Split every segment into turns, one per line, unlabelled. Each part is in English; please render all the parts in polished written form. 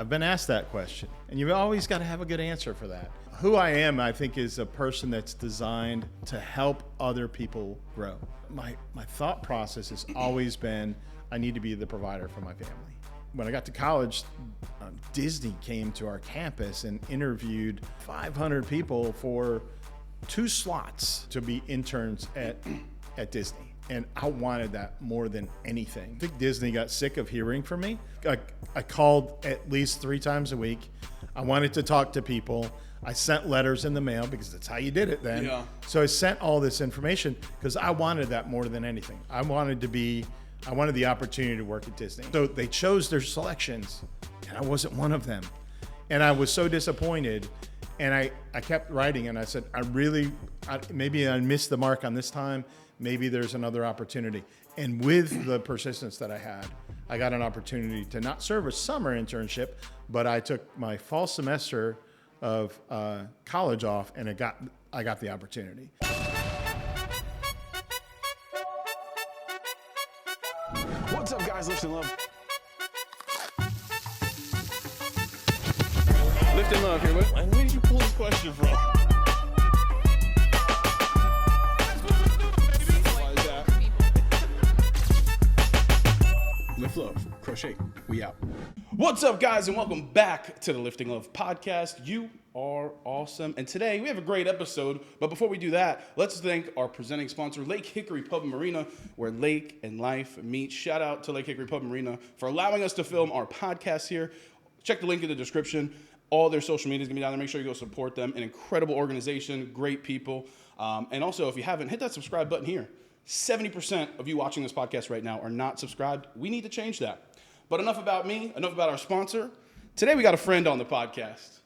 I've been asked that question, and you've always got to have a good answer for that. Who I am, I think, is a person that's designed to help other people grow. My thought process has always been, I need to be the provider for my family. When I got to college, Disney came to our campus and interviewed 500 people for 2 slots to be interns at Disney. And I wanted that more than anything. I think Disney got sick of hearing from me. I called at least 3 times a week. I wanted to talk to people. I sent letters in the mail because that's how you did it then. Yeah. So I sent all this information because I wanted that more than anything. I wanted the opportunity to work at Disney. So they chose their selections, and I wasn't one of them. And I was so disappointed. And I kept writing, and I said, maybe I missed the mark on this time. Maybe there's another opportunity. And with the persistence that I had, I got an opportunity to not serve a summer internship, but I took my fall semester of college off, and I got the opportunity.
What's up, guys? Lift and Love. Lift and Love here. Where did you pull this question from? Lift Love, crochet, we out. What's up, guys, and welcome back to the Lifting Love podcast. You are awesome, and today we have a great episode, but before we do that, let's thank our presenting sponsor, Lake Hickory Pub and Marina, where lake and life meet. Shout out to Lake Hickory Pub and Marina for allowing us to film our podcast here. Check the link in the description. All their social media is going to be down there. Make sure you go support them. An incredible organization, great people, and also, if you haven't, hit that subscribe button here. 70% of you watching this podcast right now are not subscribed. We need to change that. But enough about me, enough about our sponsor. Today we got a friend on the podcast.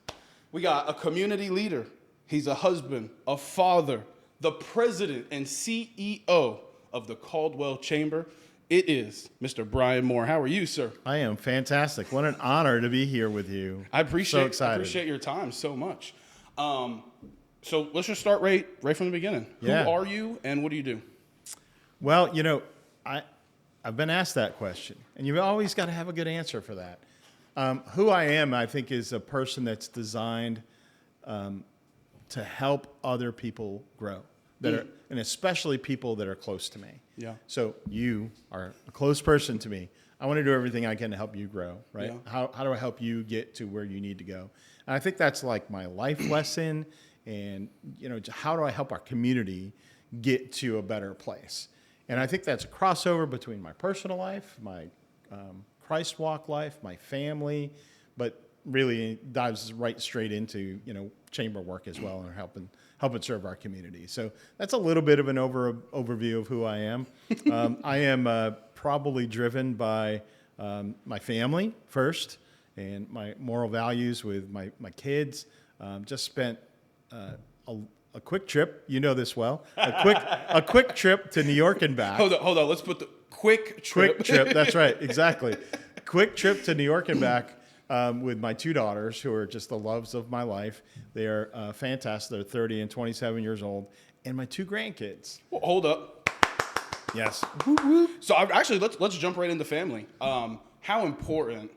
We got a community leader. He's a husband, a father, the president and CEO of the Caldwell Chamber. It is Mr. Bryan Moore. How are you, sir?
I am fantastic. What an honor to be here with you.
I appreciate
your
time so much. So let's just start right from the beginning.
Yeah.
Who are you and what do you do?
Well, I've been asked that question, and you've always got to have a good answer for that. Who I am, I think, is a person that's designed to help other people grow, and especially people that are close to me.
Yeah.
So you are a close person to me. I want to do everything I can to help you grow, right?
Yeah.
How do I help you get to where you need to go? And I think that's like my life lesson, and how do I help our community get to a better place? And I think that's a crossover between my personal life, my Christ walk life, my family, but really dives right straight into chamber work as well, and helping serve our community. So that's a little bit of an overview of who I am. I am probably driven by my family first, and my moral values with my kids. Just spent a quick trip, you know this well, a quick trip to New York and back.
Hold on. Let's put the quick trip.
Quick trip, that's right, exactly. Quick trip to New York and back with my 2 daughters, who are just the loves of my life. They are fantastic. They're 30 and 27 years old. And my 2 grandkids.
Well, hold up.
Yes.
So actually, let's jump right into family. How important,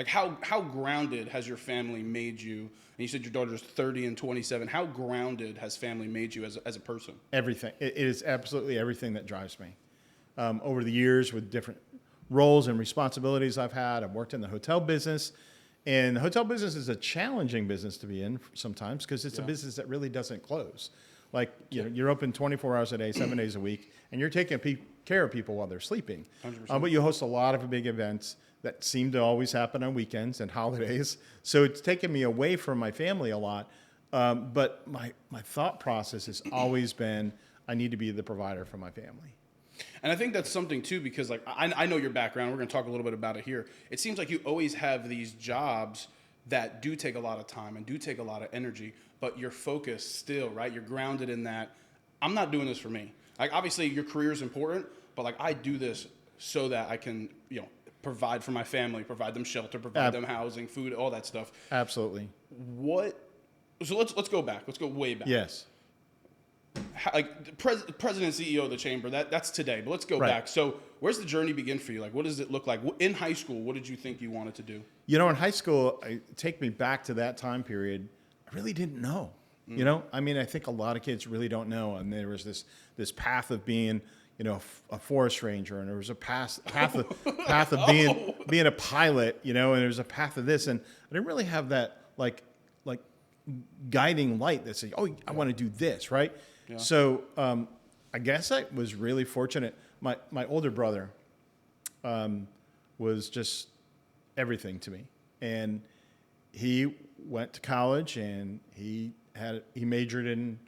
how grounded has your family made you? And you said your daughter's 30 and 27. How grounded has family made you as a person?
Everything. It is absolutely everything that drives me. Over the years, with different roles and responsibilities I've had, I've worked in the hotel business. And the hotel business is a challenging business to be in sometimes, because it's a business that really doesn't close. You're open 24 hours a day, 7 days a week, and you're taking care of people while they're sleeping.
100%.
But you host a lot of big events that seem to always happen on weekends and holidays. So it's taken me away from my family a lot. But my thought process has always been, I need to be the provider for my family.
And I think that's something, too, because I know your background. We're going to talk a little bit about it here. It seems like you always have these jobs that do take a lot of time and do take a lot of energy, but you're focused still, right? You're grounded in that. I'm not doing this for me. Obviously, your career is important, but I do this so that I can, provide for my family, provide them shelter, provide them housing, food, all that stuff.
Absolutely.
So let's go back. Let's go way back.
Yes.
like president, CEO of the chamber, that's today, but let's go
Right.
back. So where's the journey begin for you? Like, what does it look like in high school? What did you think you wanted to do?
You know, in high school, take me back to that time period. I really didn't know. You know, I mean, I think a lot of kids really don't know. And there was this path of being, you know, a forest ranger, and there was a path of being a pilot, you know, and there's a path of this, and I didn't really have that like guiding light that said, oh, I want to do this, right? Yeah. So I guess I was really fortunate. My older brother was just everything to me, and he went to college, and he majored in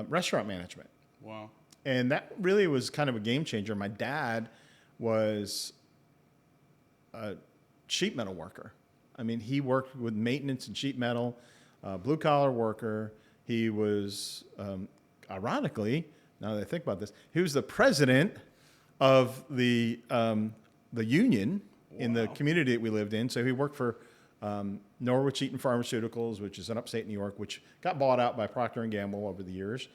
restaurant management.
Wow.
And that really was kind of a game changer. My dad was a sheet metal worker. I mean, he worked with maintenance and sheet metal, blue collar worker. He was, ironically, now that I think about this, he was the president of the union in the community that we lived in. So he worked for Norwich Eaton Pharmaceuticals, which is in upstate New York, which got bought out by Procter & Gamble over the years.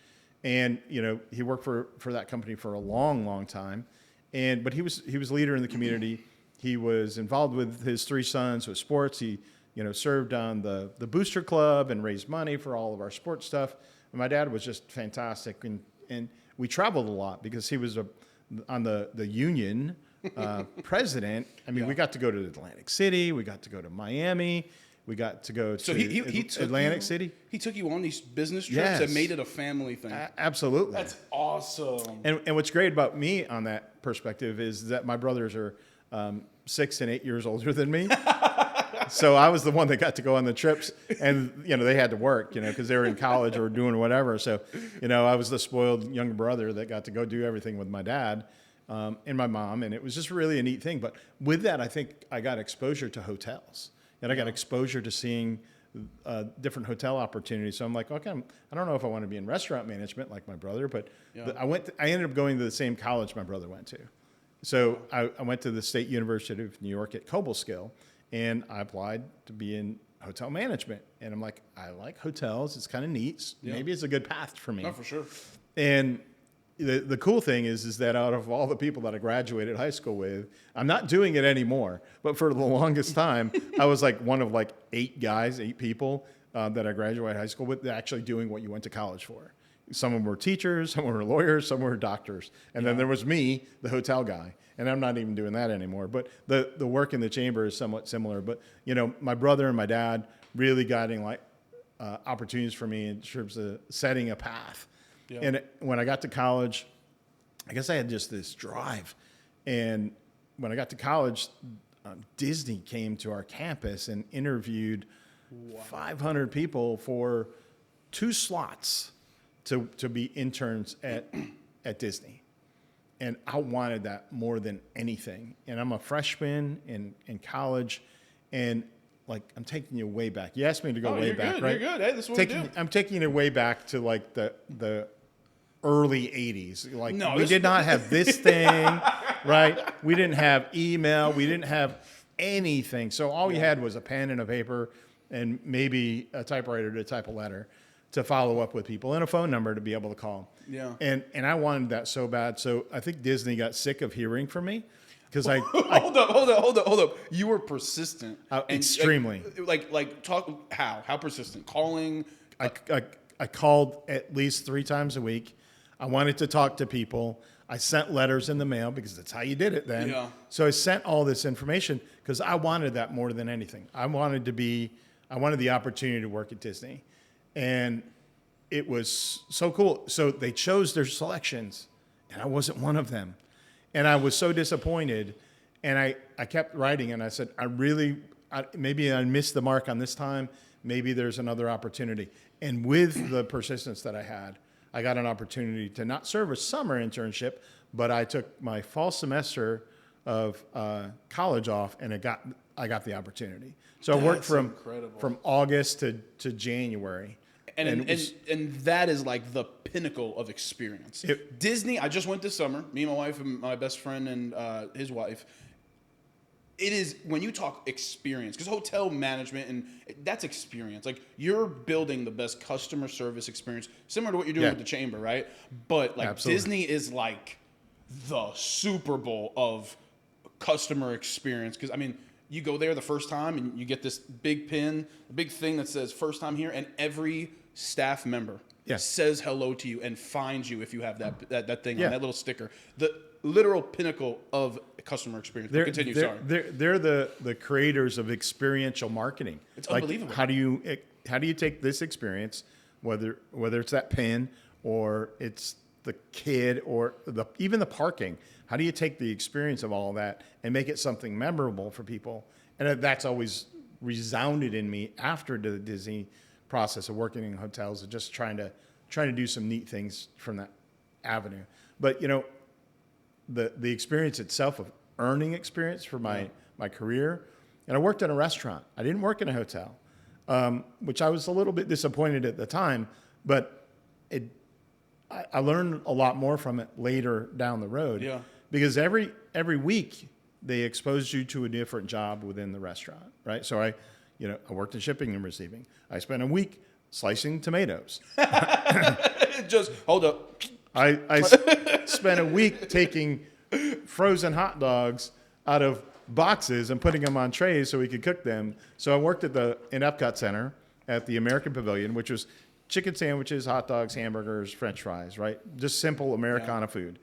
And, you know, he worked for that company for a long, long time. But he was leader in the community. He was involved with his three sons with sports. He, you know, served on the booster club and raised money for all of our sports stuff. And my dad was just fantastic. And we traveled a lot because he was on the union president. I mean, we got to go to Atlantic City. We got to go to Miami. We got to go to
he took
Atlantic City.
He took you on these business trips and made it a family thing.
Absolutely.
That's awesome.
And what's great about me on that perspective is that my brothers are 6 and 8 years older than me. So I was the one that got to go on the trips, and, you know, they had to work, you know, because they were in college or doing whatever. So, you know, I was the spoiled younger brother that got to go do everything with my dad and my mom, and it was just really a neat thing. But with that, I think I got exposure to hotels. And I got exposure to seeing different hotel opportunities. So I'm like, okay, I don't know if I want to be in restaurant management like my brother, but I ended up going to the same college my brother went to. So I went to the State University of New York at Cobleskill, and I applied to be in hotel management. And I'm like, I like hotels. It's kind of neat. Yeah. Maybe it's a good path for me.
Oh, for sure.
And the cool thing is that out of all the people that I graduated high school with, I'm not doing it anymore. But for the longest time, I was like one of like 8 people that I graduated high school with actually doing what you went to college for. Some of them were teachers, some were lawyers, some were doctors. And then there was me, the hotel guy. And I'm not even doing that anymore. But the work in the chamber is somewhat similar. But, you know, my brother and my dad really guiding like opportunities for me in terms of setting a path. Yeah. And when I got to college, I guess I had just this drive. And when I got to college, Disney came to our campus and interviewed 500 people for 2 slots to be interns at Disney. And I wanted that more than anything. And I'm a freshman in college, and like, I'm taking you way back. You asked me to go way back,
good,
right?
You're good. Hey, this is what we do.
I'm taking you way back to like the early 80s. Like, we did not have this thing, right? We didn't have email. We didn't have anything. So all you had was a pen and a paper and maybe a typewriter to type a letter to follow up with people and a phone number to be able to call.
Yeah.
And I wanted that so bad. So I think Disney got sick of hearing from me. Because
hold up. You were persistent.
Extremely.
How persistent? Calling.
I called at least 3 times a week. I wanted to talk to people. I sent letters in the mail because that's how you did it then. Yeah. So I sent all this information because I wanted that more than anything. I wanted the opportunity to work at Disney. And it was so cool. So they chose their selections, and I wasn't one of them. And I was so disappointed, and I kept writing, and I said, maybe I missed the mark on this time. Maybe there's another opportunity. And with the persistence that I had, I got an opportunity to not serve a summer internship, but I took my fall semester of college off, and I got the opportunity. So I worked from August to January.
And that is like the pinnacle of experience. Disney, I just went this summer, me and my wife and my best friend and his wife. it is when you talk experience, because hotel management and that's experience. Like you're building the best customer service experience, similar to what you're doing with the chamber, right? But like
Absolutely.
Disney is like the Super Bowl of customer experience. Because I mean, you go there the first time and you get this big pin, a big thing that says first time here, and every staff member says hello to you and finds you if you have that thing on that little sticker. The literal pinnacle of customer experience. Continue, sorry.
They're the creators of experiential marketing.
It's unbelievable.
How do you take this experience, whether it's that pin or it's the kid or even the parking, how do you take the experience of all of that and make it something memorable for people? And that's always resounded in me after the Disney process of working in hotels and just trying to do some neat things from that avenue. But the experience itself of earning experience for my career. And I worked in a restaurant. I didn't work in a hotel, which I was a little bit disappointed at the time, but I learned a lot more from it later down the road.
Yeah.
Because every week they exposed you to a different job within the restaurant, right? So I worked in shipping and receiving. I spent a week slicing tomatoes.
Just hold up.
I spent a week taking frozen hot dogs out of boxes and putting them on trays so we could cook them. So I worked in Epcot Center at the American Pavilion, which was chicken sandwiches, hot dogs, hamburgers, French fries, right? Just simple Americana food.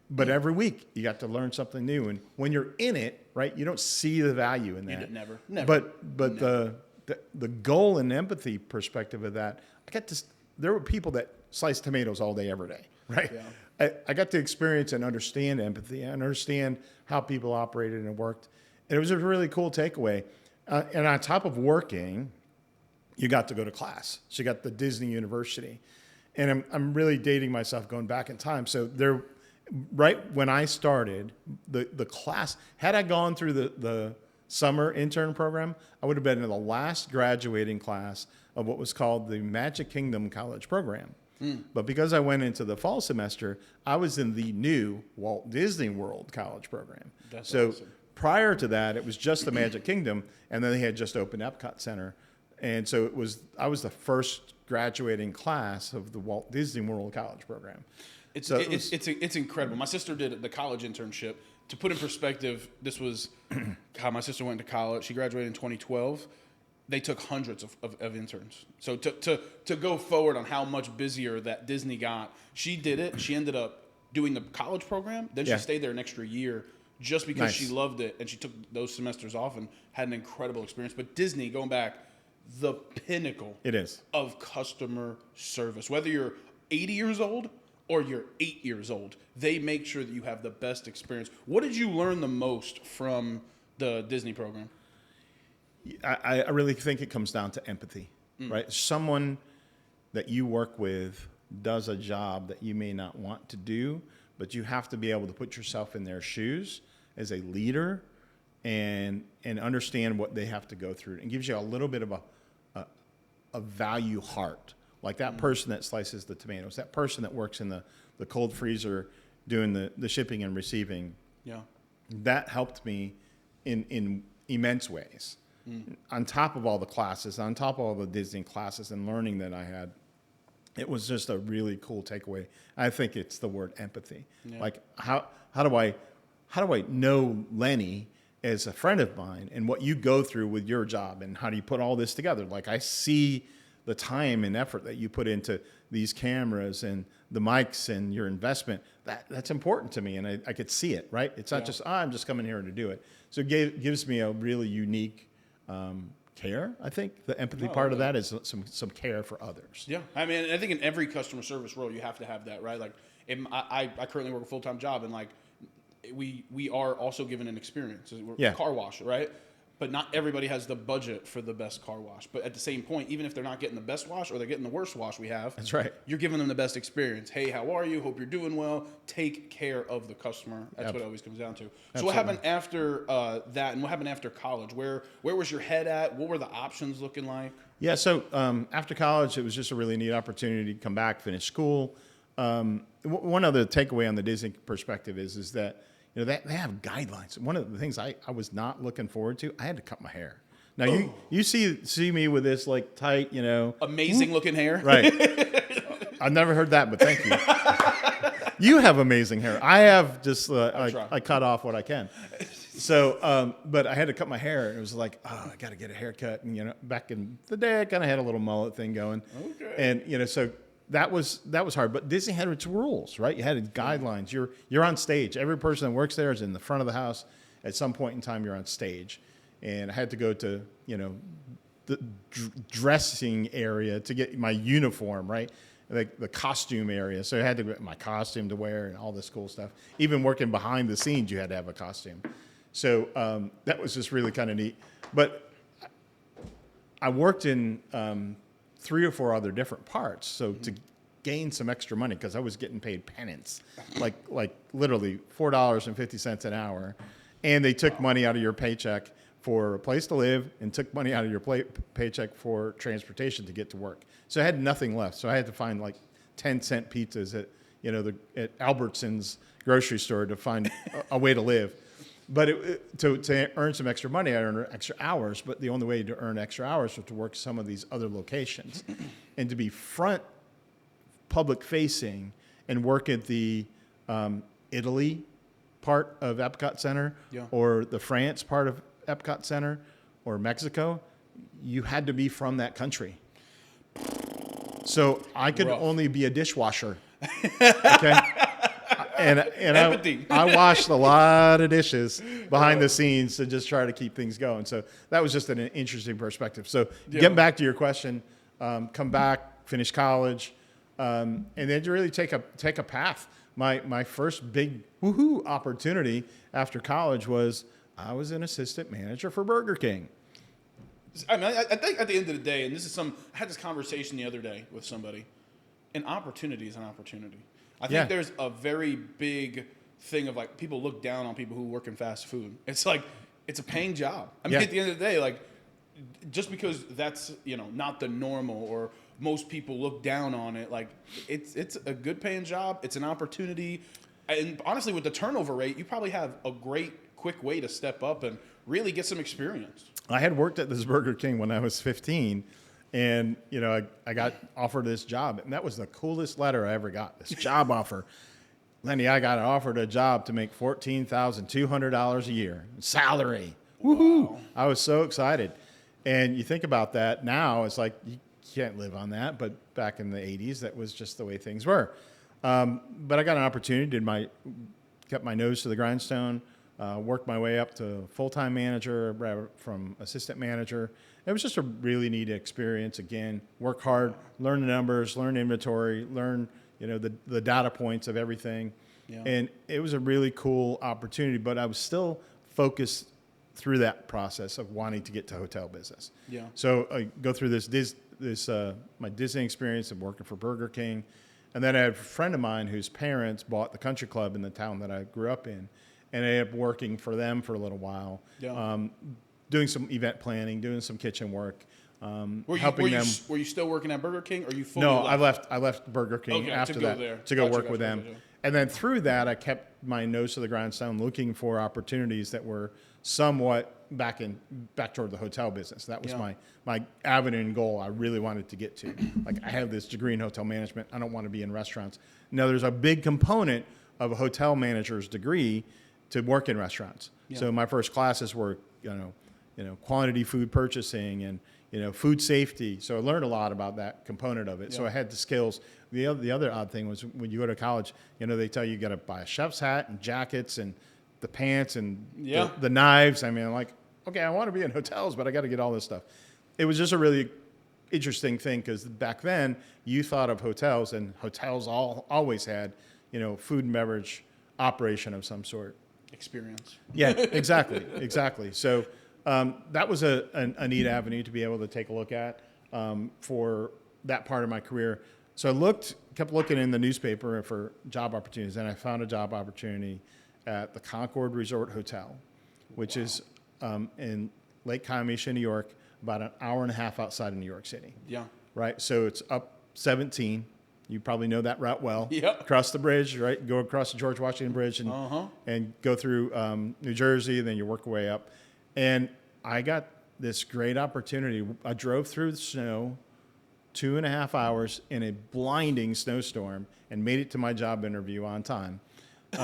But every week you got to learn something new. And when you're in it, right, you don't see the value in that.
Never.
But
Never.
the goal and empathy perspective of that, there were people that slice tomatoes all day, every day, right? Yeah. I got to experience and understand empathy and understand how people operated and worked. And it was a really cool takeaway. And on top of working, you got to go to class. So you got the Disney University. And I'm really dating myself going back in time. So right when I started, the class, had I gone through the summer intern program, I would have been in the last graduating class of what was called the Magic Kingdom College program. But because I went into the fall semester, I was in the new Walt Disney World College program.
That's
so
awesome.
Prior to that, it was just the Magic Kingdom, and then they had just opened Epcot Center. And so I was the first graduating class of the Walt Disney World College program.
It's incredible. My sister did the college internship. To put in perspective, this was how my sister went to college. She graduated in 2012. They took hundreds of interns. So to go forward on how much busier that Disney got, she did it. She ended up doing the college program. Then she stayed there an extra year just because she loved it, and she took those semesters off and had an incredible experience. But Disney, going back, the pinnacle of customer service. Whether you're 80 years old or you're 8 years old, they make sure that you have the best experience. What did you learn the most from the Disney program?
I really think it comes down to empathy, right? Someone that you work with does a job that you may not want to do, but you have to be able to put yourself in their shoes as a leader and understand what they have to go through. It gives you a little bit of a value heart, like that person that slices the tomatoes, that person that works in the cold freezer doing the shipping and receiving.
Yeah,
that helped me in immense ways. On top of all the classes, on top of all the Disney classes and learning that I had, it was just a really cool takeaway. I think it's the word empathy. Yeah. Like how do I know Lenny as a friend of mine and what you go through with your job and how do you put all this together? Like I see the time and effort that you put into these cameras and the mics and your investment. That's important to me, and I could see it. Right? It's not just I'm just coming here to do it. So it gives me a really unique care. I think the empathy part of that is some care for others.
Yeah, I mean, I think in every customer service role you have to have that, right? Like, I currently work a full-time job, and like we are also given an experience. We're car wash, right? But not everybody has the budget for the best car wash. But at the same point, even if they're not getting the best wash or they're getting the worst wash we have,
that's right.
You're giving them the best experience. Hey, how are you? Hope you're doing well. Take care of the customer. That's what it always comes down to. So Absolutely. What happened after that, and what happened after college? Where was your head at? What were the options looking like?
Yeah, so after college, it was just a really neat opportunity to come back, finish school. One other takeaway on the Disney perspective is that they have guidelines. One of the things I was not looking forward to, I had to cut my hair. Now you see me with this like tight,
amazing looking hair.
Right. I've never heard that, but thank you. You have amazing hair. I have just I cut off what I can. So, but I had to cut my hair, and it was like, I got to get a haircut. And back in the day, I kind of had a little mullet thing going. Okay. And so that was hard. But Disney had its rules, right? You had guidelines. You're on stage. Every person that works there is in the front of the house. At some point in time, you're on stage, and I had to go to the dressing area to get my uniform, right? Like the costume area. So I had to get my costume to wear and all this cool stuff. Even working behind the scenes, you had to have a costume. So that was just really kind of neat. But I worked in 3 or 4 other different parts. So to gain some extra money, because I was getting paid penance, like literally $4.50 an hour. And they took money out of your paycheck for a place to live and took money out of your paycheck for transportation to get to work. So I had nothing left. So I had to find like 10-cent pizzas at at Albertsons grocery store to find a way to live. But to earn some extra money, I earned extra hours. But the only way to earn extra hours was to work some of these other locations, and to be front public facing and work at the Italy part of Epcot Center, or the France part of Epcot Center, or Mexico. You had to be from that country. So I could only be a dishwasher. Okay. And I washed a lot of dishes behind the scenes to just try to keep things going. So that was just an interesting perspective. So getting back to your question, come back, finish college, and then to really take a path. My first big woohoo opportunity after college was I was an assistant manager for Burger King.
I mean, I think at the end of the day, and I had this conversation the other day with somebody, an opportunity is an opportunity. I think there's a very big thing of like people look down on people who work in fast food. It's like, it's a paying job. I mean, at the end of the day, like just because that's, not the normal or most people look down on it, like it's a good paying job. It's an opportunity. And honestly, with the turnover rate, you probably have a great quick way to step up and really get some experience.
I had worked at this Burger King when I was 15, and I got offered this job, and that was the coolest letter I ever got. This job offer, Lenny, I got offered a job to make $14,200 a year salary. Wow. Woohoo! I was so excited, and you think about that now, it's like you can't live on that, but back in the 80s, that was just the way things were. But I got an opportunity, kept my nose to the grindstone. Worked my way up to full-time manager from assistant manager. It was just a really neat experience. Again, work hard, learn the numbers, learn inventory, learn the data points of everything. Yeah. And it was a really cool opportunity, but I was still focused through that process of wanting to get to hotel business. Yeah. So I go through my Disney experience of working for Burger King. And then I had a friend of mine whose parents bought the country club in the town that I grew up in. And I ended up working for them for a little while, doing some event planning, doing some kitchen work, helping them.
Were you still working at Burger King, or you fully
left? I left Burger King after that to go work with them. And then through that, I kept my nose to the grindstone, looking for opportunities that were somewhat back toward the hotel business. That was my avenue and goal I really wanted to get to. Like, I have this degree in hotel management. I don't want to be in restaurants. Now, there's a big component of a hotel manager's degree to work in restaurants. Yeah. So my first classes were, quantity food purchasing and, food safety. So I learned a lot about that component of it. Yeah. So I had the skills. The other odd thing was when you go to college, they tell you got to buy a chef's hat and jackets and the pants and the knives. I mean, I'm like, okay, I want to be in hotels, but I got to get all this stuff. It was just a really interesting thing because back then you thought of hotels, and hotels always had, food and beverage operation of some sort.
Experience.
Yeah, exactly. So that was a neat avenue to be able to take a look at for that part of my career. So I kept looking in the newspaper for job opportunities, and I found a job opportunity at the Concord Resort Hotel, which is in Lake Comitia, New York, about an hour and a half outside of New York City. Yeah. Right. So it's up 17. You probably know that route well.
Yep.
Across the bridge, right? Go across the George Washington Bridge and go through New Jersey, and then you work your way up. And I got this great opportunity. I drove through the snow 2.5 hours in a blinding snowstorm and made it to my job interview on time. I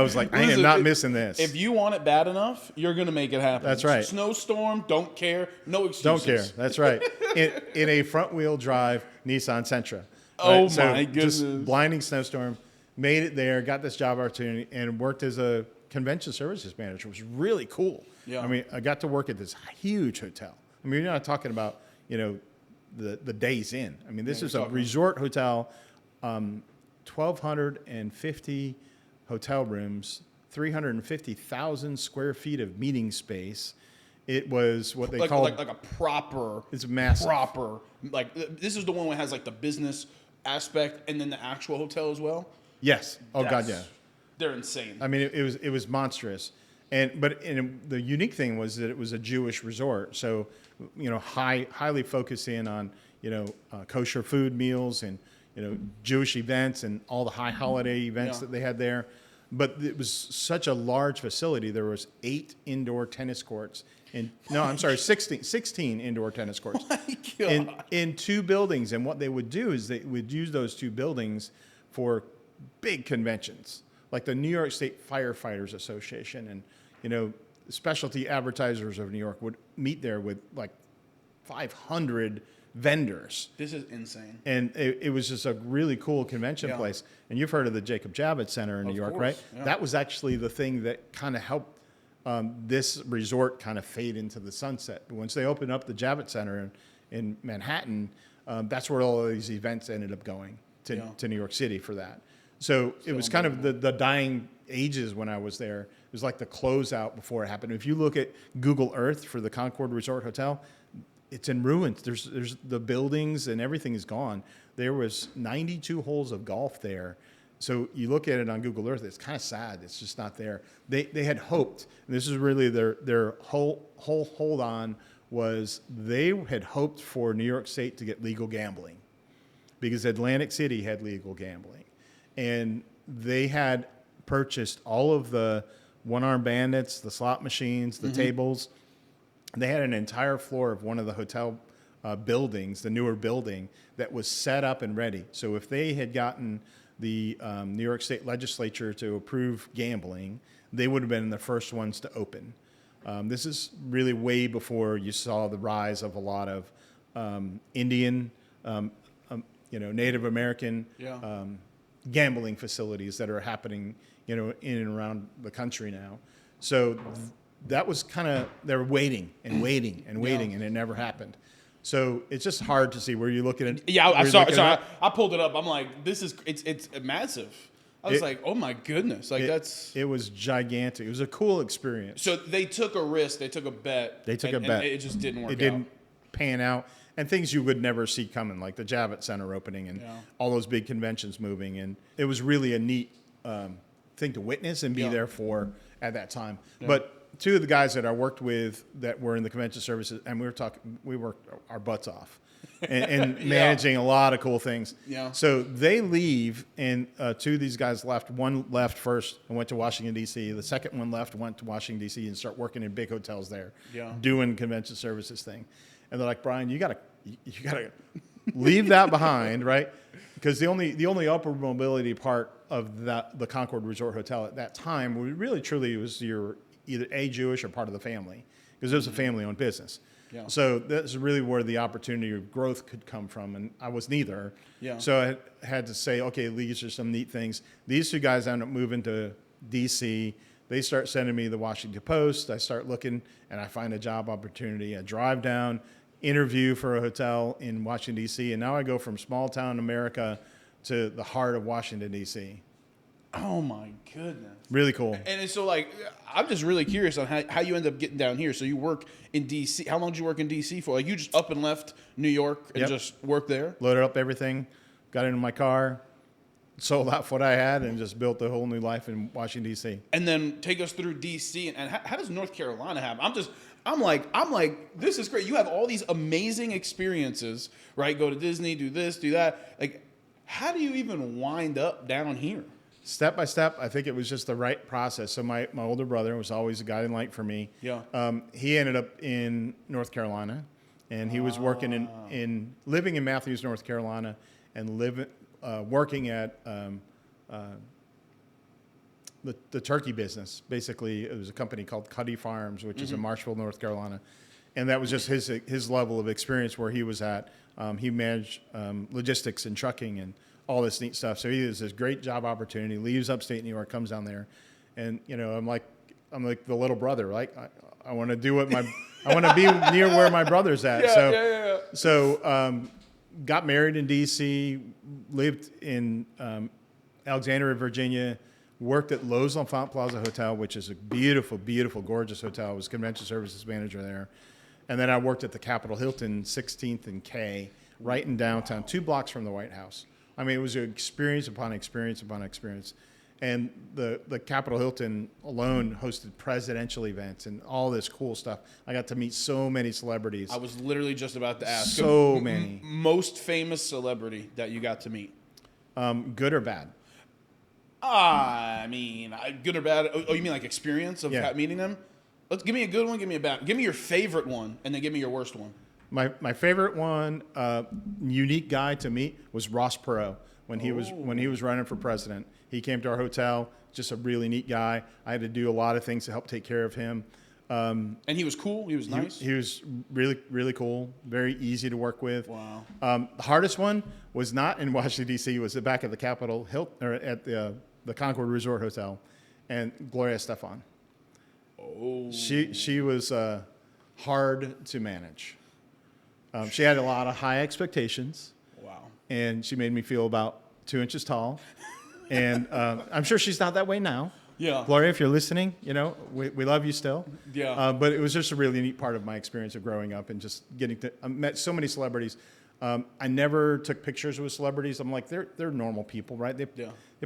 was like, I am not missing this.
If you want it bad enough, you're going to make it happen.
That's right.
Snowstorm, don't care, no excuses.
Don't care. That's right. In a front-wheel drive Nissan Sentra.
Oh,
right?
my goodness.
Just blinding snowstorm. Made it there, got this job opportunity, and worked as a convention services manager. It was really cool.
Yeah.
I mean, I got to work at this huge hotel. I mean, you're not talking about, the Days Inn. I mean, this is a resort hotel, 1,250 hotel rooms, 350,000 square feet of meeting space. It was what they call
like a proper.
It's massive.
Proper. Like this is the one that has like the business aspect and then the actual hotel as well.
Yes. Oh God, yeah.
They're insane.
I mean, it was monstrous, but the unique thing was that it was a Jewish resort, so highly focused in on kosher food meals and Jewish events and all the high holiday events that they had there. But it was such a large facility. There was 8 indoor tennis courts. 16 indoor tennis courts in 2 buildings. And what they would do is they would use those 2 buildings for big conventions, like the New York State Firefighters Association and Specialty Advertisers of New York would meet there with like 500 vendors.
This is insane.
And it was just a really cool convention place. And you've heard of the Jacob Javits Center in New York, right?
Yeah.
That was actually the thing that kind of helped this resort kind of fade into the sunset. Once they opened up the Javits Center in Manhattan, that's where all of these events ended up going to New York City for that. So it was kind of the dying ages when I was there. It was like the closeout before it happened. If you look at Google Earth for the Concord Resort Hotel, it's in ruins. There's the buildings and everything is gone. There was 92 holes of golf there. So you look at it on Google Earth, it's kind of sad. It's just not there. They had hoped, and this is really their whole hold on, was they had hoped for New York State to get legal gambling because Atlantic City had legal gambling. And they had purchased all of the one-armed bandits, the slot machines, the tables. They had an entire floor of one of the hotel buildings, the newer building, that was set up and ready. So if they had gotten the New York State legislature to approve gambling, they would have been the first ones to open. This is really way before you saw the rise of a lot of Indian, Native American gambling facilities that are happening, in and around the country now. So that was kind of, they were waiting and waiting and waiting, and it never happened. So it's just hard to see where you look at it.
Yeah, I saw. I pulled it up. I'm like, it's massive. I was like, oh my goodness,
it was gigantic. It was a cool experience.
So they took a risk. They took a bet. And it just didn't work out.
It didn't pan out. And things you would never see coming, like the Javits Center opening and all those big conventions moving. And it was really a neat thing to witness and be there for at that time. Yeah. But 2 of the guys that I worked with that were in the convention services, and we worked our butts off and managing a lot of cool things. Yeah. So they leave, and 2 of these guys left. One left first and went to Washington, D.C. The second one left, went to Washington, D.C. and start working in big hotels there, doing convention services thing. And they're like, Bryan, you gotta leave that behind, right? Because the only upward mobility part of the Concord Resort Hotel at that time really truly was your either Jewish or part of the family, because it was a family-owned business. Yeah. So that's really where the opportunity of growth could come from, and I was neither. Yeah. So I had to say, okay, these are some neat things. These 2 guys end up moving to D.C. They start sending me the Washington Post. I start looking, and I find a job opportunity. I drive down, interview for a hotel in Washington, D.C., and now I go from small-town America to the heart of Washington, D.C.
Oh, my goodness.
Really cool.
And so, I'm just really curious on how you end up getting down here. So you work in D.C. How long did you work in D.C. for? You just up and left New York and just worked there?
Loaded up everything, got into my car, sold off what I had, and just built a whole new life in Washington, D.C.
And then take us through D.C. And how does North Carolina happen? I'm like, this is great. You have all these amazing experiences, right? Go to Disney, do this, do that. Like, how do you even wind up down here?
Step by step, I think it was just the right process. So my older brother was always a guiding light for me.
Yeah.
He ended up in North Carolina, and he was working living in Matthews, North Carolina, and working at the turkey business. Basically, it was a company called Cuddy Farms, which is in Marshville, North Carolina. And that was just his level of experience where he was at. He managed logistics and trucking and all this neat stuff. So he has this great job opportunity, leaves upstate New York, comes down there. And, I'm like the little brother, like I want to do I want to be near where my brother's at. So got married in DC, lived in Alexandria, Virginia, worked at Lowe's L'Enfant Plaza Hotel, which is a beautiful, beautiful, gorgeous hotel. I was convention services manager there. And then I worked at the Capitol Hilton, 16th and K, right in downtown, 2 blocks from the White House. I mean, it was an experience upon experience upon experience. And the Capitol Hilton alone hosted presidential events and all this cool stuff. I got to meet so many celebrities.
I was literally just about to ask.
So many.
Most famous celebrity that you got to meet?
Good or bad?
I mean, good or bad? Oh, you mean like experience of meeting them? Let's give me a good one. Give me a bad. Give me your favorite one, and then give me your worst one.
My favorite one, unique guy to meet, was Ross Perot when he was running for president. He came to our hotel. Just a really neat guy. I had to do a lot of things to help take care of him.
And he was cool. He was nice.
He was really, really cool. Very easy to work with.
Wow.
The hardest one was not in Washington D.C. It was back at the Capitol Hilton, or at the Concord Resort Hotel, and Gloria Estefan.
Oh.
She was hard to manage. She had a lot of high expectations.
Wow.
And she made me feel about 2 inches tall. And I'm sure she's not that way now.
Yeah.
Gloria, if you're listening, we love you still.
Yeah.
But it was just a really neat part of my experience of growing up and just getting to I met so many celebrities. I never took pictures with celebrities. I'm like, they're normal people, right? They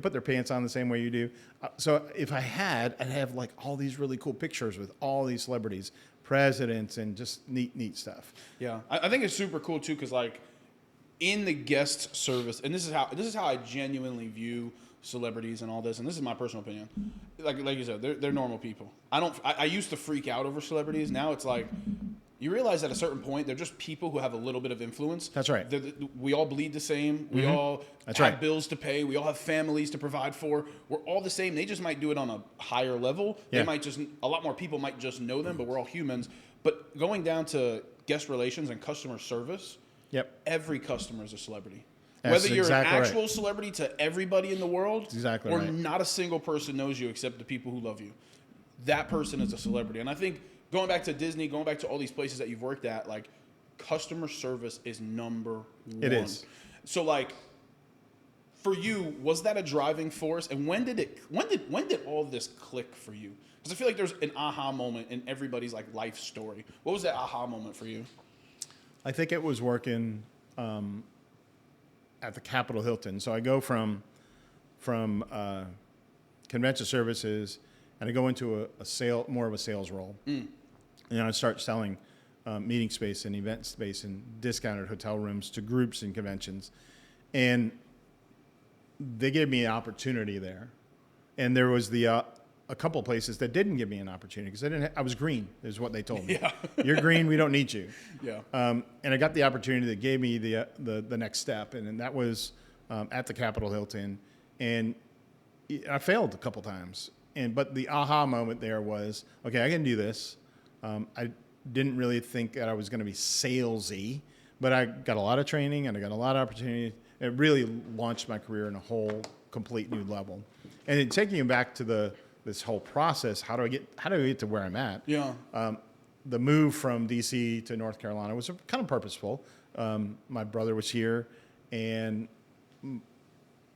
put their pants on the same way you do. So if I had, I'd have like all these really cool pictures with all these celebrities, presidents, and just neat stuff.
Yeah, I think it's super cool too, because like in the guest service, and this is how I genuinely view celebrities and all this, and this is my personal opinion. Like you said, they're normal people. I used to freak out over celebrities. Now it's like, you realize at a certain point, they're just people who have a little bit of influence.
That's right.
We all bleed the same. We all have bills to pay. We all have families to provide for. We're all the same. They just might do it on a higher level.
Yeah.
They might a lot more people might just know them, but we're all humans. But going down to guest relations and customer service, every customer is a celebrity.
That's
Whether you're
exactly
an actual
right.
celebrity to everybody in the world,
exactly
or
right.
not a single person knows you except the people who love you, that person is a celebrity. And I think going back to Disney, going back to all these places that you've worked at, like, customer service is number one.
It is.
So, like, for you, was that a driving force? And when did all this click for you? Because I feel like there's an aha moment in everybody's like life story. What was that aha moment for you?
I think it was working at the Capitol Hilton. So I go from convention services, and I go into more of a sales role. And I start selling meeting space and event space and discounted hotel rooms to groups and conventions. And they gave me an opportunity there. And there was a couple places that didn't give me an opportunity because I was green, is what they told me.
Yeah.
You're green, we don't need you.
Yeah.
And I got the opportunity that gave me the next step, and that was at the Capitol Hilton. And I failed a couple times. But the aha moment there was, okay, I can do this. I didn't really think that I was going to be salesy, but I got a lot of training and I got a lot of opportunity. It really launched my career in a whole complete new level. And then taking you back to this whole process, how do I get to where I'm at?
Yeah.
The move from DC to North Carolina was kind of purposeful. My brother was here, and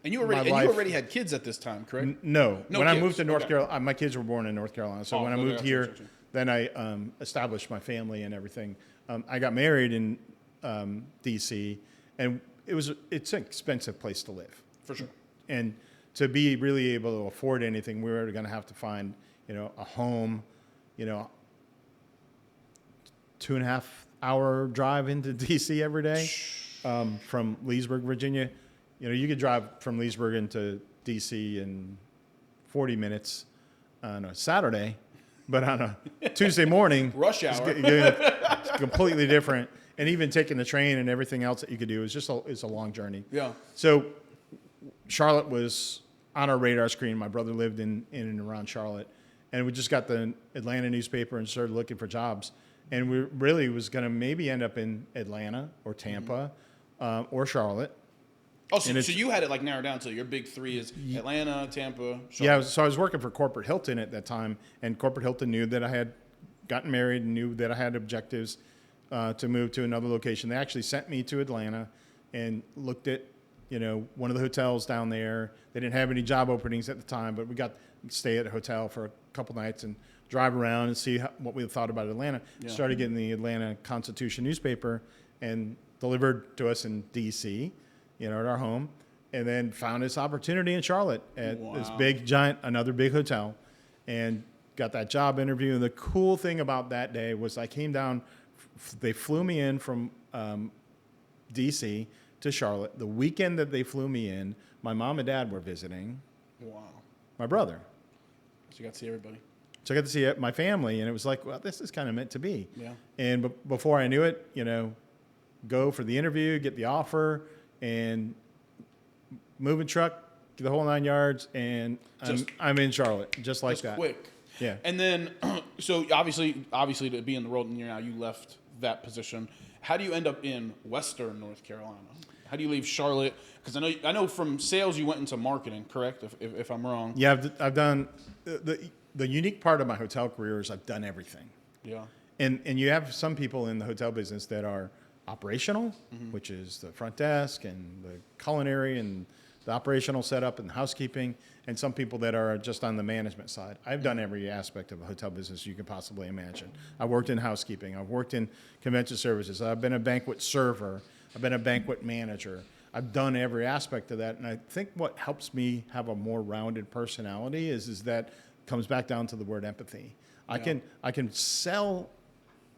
you already had kids at this time, correct?
No. When
kids.
I moved to North Carolina, my kids were born in North Carolina. So when I moved here, then I established my family and everything. I got married in DC, and it's an expensive place to live.
For sure.
And to be really able to afford anything, we were going to have to find, a home, 2.5-hour drive into DC every day from Leesburg, Virginia. You know, you could drive from Leesburg into DC in 40 minutes on a Saturday, but on a Tuesday morning,
rush hour,
it's completely different. And even taking the train and everything else that you could do is it's a long journey.
Yeah.
So Charlotte was on our radar screen. My brother lived in and around Charlotte, and we just got the Atlanta newspaper and started looking for jobs. And we really was going to maybe end up in Atlanta or Tampa or Charlotte.
Oh, so you had it like narrowed down to your big three is Atlanta, Tampa, Charlotte.
Yeah, so I was working for Corporate Hilton at that time, and Corporate Hilton knew that I had gotten married and knew that I had objectives to move to another location. They actually sent me to Atlanta and looked at, you know, one of the hotels down there. They didn't have any job openings at the time, but we got to stay at a hotel for a couple nights and drive around and see what we thought about Atlanta. Yeah. Started getting the Atlanta Constitution newspaper and delivered to us in D.C., you know, at our home, and then found this opportunity in Charlotte at this big, giant, another big hotel, and got that job interview. And the cool thing about that day was I came down, they flew me in from D.C. to Charlotte. The weekend that they flew me in, my mom and dad were visiting.
Wow.
My brother.
So you got to see everybody.
So I got to see my family, and it was like, well, this is kind of meant to be.
Yeah.
And before I knew it, you know, go for the interview, get the offer, and moving truck, the whole 9 yards, and I'm in Charlotte, just like that.
Quick.
Yeah.
And then, so obviously to be in the role that you're now, you left that position. How do you end up in Western North Carolina? How do you leave Charlotte? Because I know from sales you went into marketing, correct? If I'm wrong.
Yeah, I've done the unique part of my hotel career is I've done everything.
Yeah.
And you have some people in the hotel business that are operational, which is the front desk and the culinary and the operational setup and housekeeping, and some people that are just on the management side. I've done every aspect of a hotel business you can possibly imagine. I've worked in housekeeping. I've worked in convention services. I've been a banquet server. I've been a banquet manager. I've done every aspect of that, and I think what helps me have a more rounded personality is that comes back down to the word empathy. Yeah. I can sell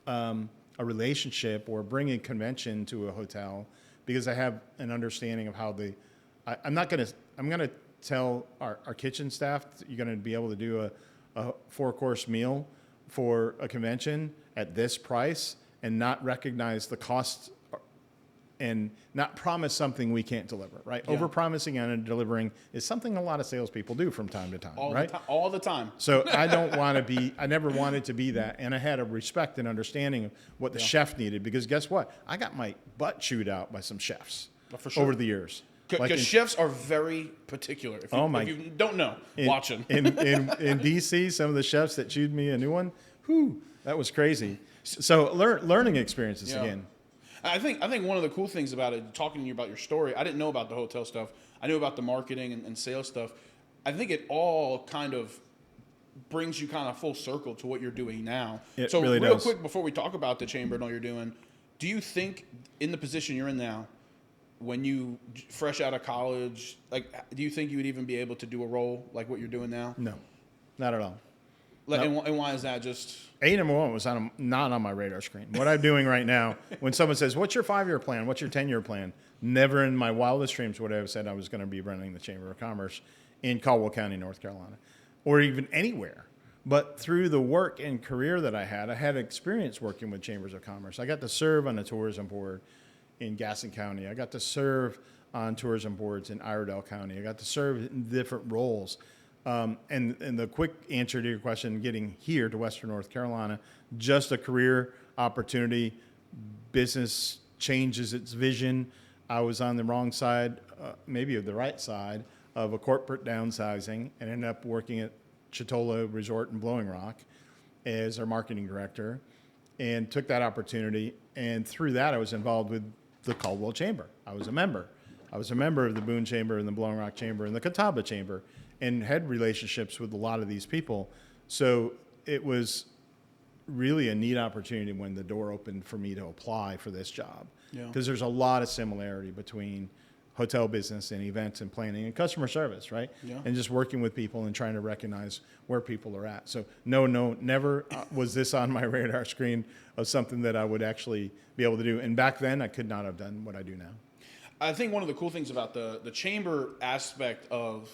a relationship or bring a convention to a hotel because I have an understanding of how I'm going to tell our kitchen staff you're going to be able to do a 4-course meal for a convention at this price and not recognize the cost and not promise something we can't deliver, right? Yeah. Over-promising and delivering is something a lot of salespeople do from time to time, right?
All the time.
So I never wanted to be that. And I had a respect and understanding of what the chef needed because guess what? I got my butt chewed out by some chefs over the years.
Because chefs are very particular. If you don't know, watch them.
In D.C., some of the chefs that chewed me a new one, that was crazy. So learning experiences again.
I think one of the cool things about it, talking to you about your story, I didn't know about the hotel stuff. I knew about the marketing and sales stuff. I think it all kind of brings you kind of full circle to what you're doing now.
It
so
really
real
does.
Quick, before we talk about the chamber and all you're doing, do you think in the position you're in now, when you fresh out of college, like, do you think you would even be able to do a role like what you're doing now?
No, not at all.
And why is that? Just
number one was not on my radar screen. What I'm doing right now, when someone says, "What's your 5-year plan? What's your 10-year plan?" Never in my wildest dreams would I have said I was going to be running the Chamber of Commerce in Caldwell County, North Carolina, or even anywhere. But through the work and career that I had experience working with chambers of commerce. I got to serve on the tourism board in Gaston County. I got to serve on tourism boards in Iredell County. I got to serve in different roles. And the quick answer to your question, getting here to Western North Carolina, just a career opportunity. Business changes its vision. I was on the wrong side, maybe the right side, of a corporate downsizing and ended up working at Chitola Resort in Blowing Rock as our marketing director and took that opportunity. And through that, I was involved with the Caldwell Chamber. I was a member. I was a member of the Boone Chamber and the Blowing Rock Chamber and the Catawba Chamber and had relationships with a lot of these people. So it was really a neat opportunity when the door opened for me to apply for this job. Because there's a lot of similarity between hotel business and events and planning and customer service, right?
Yeah.
And just working with people and trying to recognize where people are at. So no, never was this on my radar screen of something that I would actually be able to do. And back then, I could not have done what I do now.
I think one of the cool things about the chamber aspect of,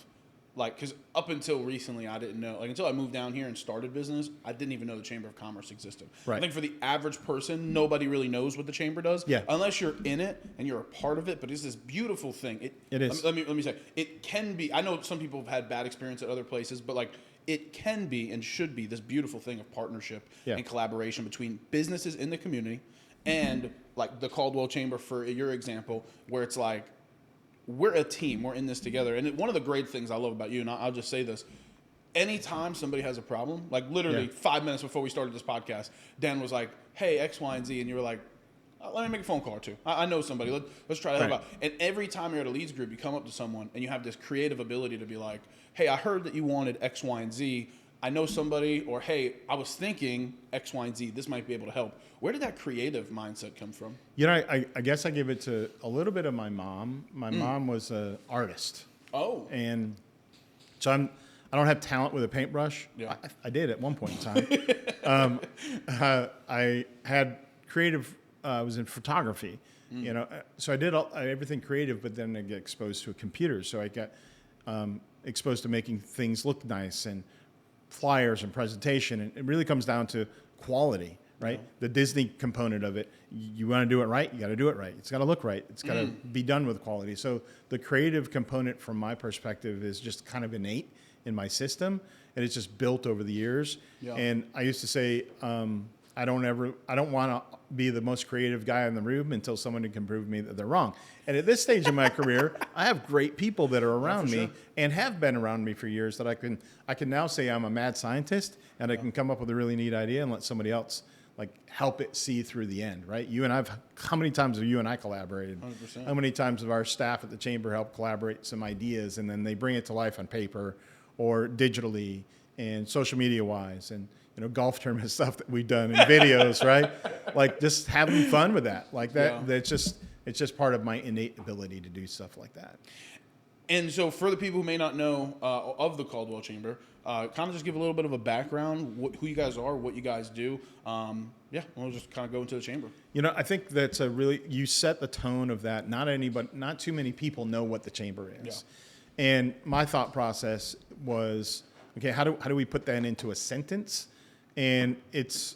like, because up until recently, I didn't know, like, until I moved down here and started business, I didn't even know the Chamber of Commerce existed.
Right.
I think for the average person, nobody really knows what the chamber does,
Yeah.
unless you're in it and you're a part of it. But it's this beautiful thing.
It is.
Let me say, it can be. I know some people have had bad experience at other places, but like, it can be and should be this beautiful thing of partnership and collaboration between businesses in the community and like the Caldwell Chamber, for your example, where it's like, we're a team. We're in this together. And one of the great things I love about you, and I'll just say this, anytime somebody has a problem, like literally 5 minutes before we started this podcast, Dan was like, hey, X, Y, and Z. And you were like, let me make a phone call or two. I know somebody. Let's try to help out. And every time you're at a leads group, you come up to someone and you have this creative ability to be like, hey, I heard that you wanted X, Y, and Z. I know somebody, or hey, I was thinking X, Y, and Z. This might be able to help. Where did that creative mindset come from?
You know, I guess I give it to a little bit of my mom. My mom was an artist.
Oh.
And so I don't have talent with a paintbrush.
Yeah.
I did at one point in time. I had creative, I was in photography, you know, so I did everything creative, but then I get exposed to a computer. So I got exposed to making things look nice and flyers and presentation. And it really comes down to quality, right? Yeah. The Disney component of it, you want to do it right, you got to do it right. It's got to look right. It's got to be done with quality. So the creative component from my perspective is just kind of innate in my system, and it's just built over the years. Yeah. And I used to say, I don't want to be the most creative guy in the room until someone can prove me that they're wrong. And at this stage in my career, I have great people that are around me and have been around me for years that I can now say I'm a mad scientist and I can come up with a really neat idea and let somebody else like help it see through the end, right? How many times have you and I collaborated?
100%.
How many times have our staff at the chamber helped collaborate some ideas and then they bring it to life on paper or digitally and social media wise and golf tournament stuff that we've done in videos, right? Like just having fun with that. Like that, it's just part of my innate ability to do stuff like that.
And so for the people who may not know of the Caldwell Chamber, kind of just give a little bit of a background, who you guys are, what you guys do. We'll just kind of go into the chamber.
I think that's you set the tone of that. Not too many people know what the chamber is. Yeah. And my thought process was, okay, how do we put that into a sentence? And it's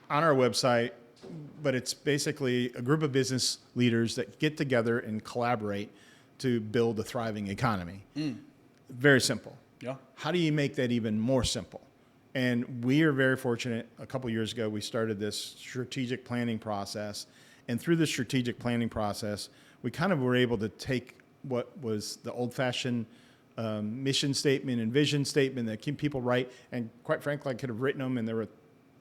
on our website, but it's basically a group of business leaders that get together and collaborate to build a thriving economy. Very simple.
Yeah.
How do you make that even more simple? And we are very fortunate. A couple of years ago, we started this strategic planning process. And through the strategic planning process, we kind of were able to take what was the old-fashioned mission statement and vision statement that people write, and quite frankly, I could have written them, and there were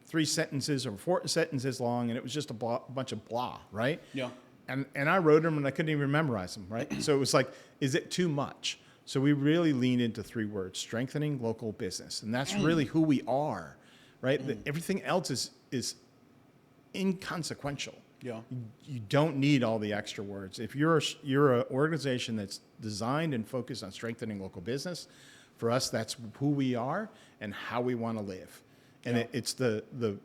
3 sentences or 4 sentences long, and it was just a bunch of blah, right?
Yeah.
And I wrote them, and I couldn't even memorize them, right? So it was like, is it too much? So we really leaned into 3 words: strengthening local business, and that's really who we are, right? Everything else is inconsequential.
Yeah.
You don't need all the extra words. If you're an organization that's designed and focused on strengthening local business, for us, that's who we are and how we want to live. And it's the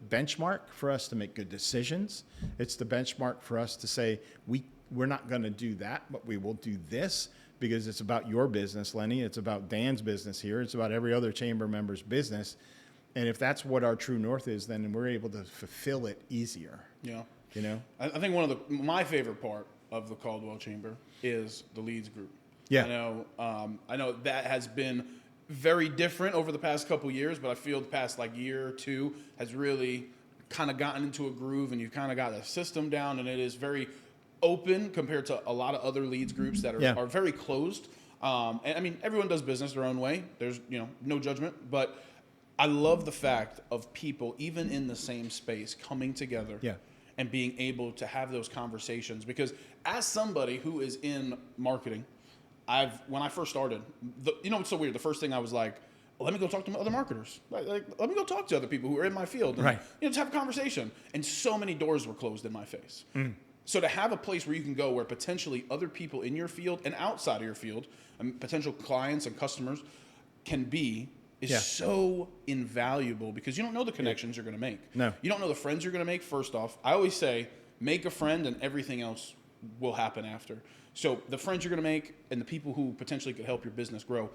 benchmark for us to make good decisions. It's the benchmark for us to say, we're not going to do that, but we will do this because it's about your business, Lenny. It's about Dan's business here. It's about every other chamber member's business. And if that's what our true north is, then we're able to fulfill it easier.
Yeah. I think my favorite part of the Caldwell Chamber is the leads group.
Yeah.
I know that has been very different over the past couple years, but I feel the past year or two has really kind of gotten into a groove, and you've kind of got a system down, and it is very open compared to a lot of other leads groups that are very closed. And I mean, everyone does business their own way. There's no judgment, but I love the fact of people, even in the same space, coming together. Yeah. And being able to have those conversations. Because as somebody who is in marketing, when I first started, it's so weird. The first thing I was like, let me go talk to other marketers. Let me go talk to other people who are in my field. And,
right.
Just have a conversation. And so many doors were closed in my face. So to have a place where you can go where potentially other people in your field and outside of your field, potential clients and customers can be is so invaluable because you don't know the connections you're going to make.
No.
You don't know the friends you're going to make, first off. I always say, make a friend and everything else will happen after. So the friends you're going to make and the people who potentially could help your business grow.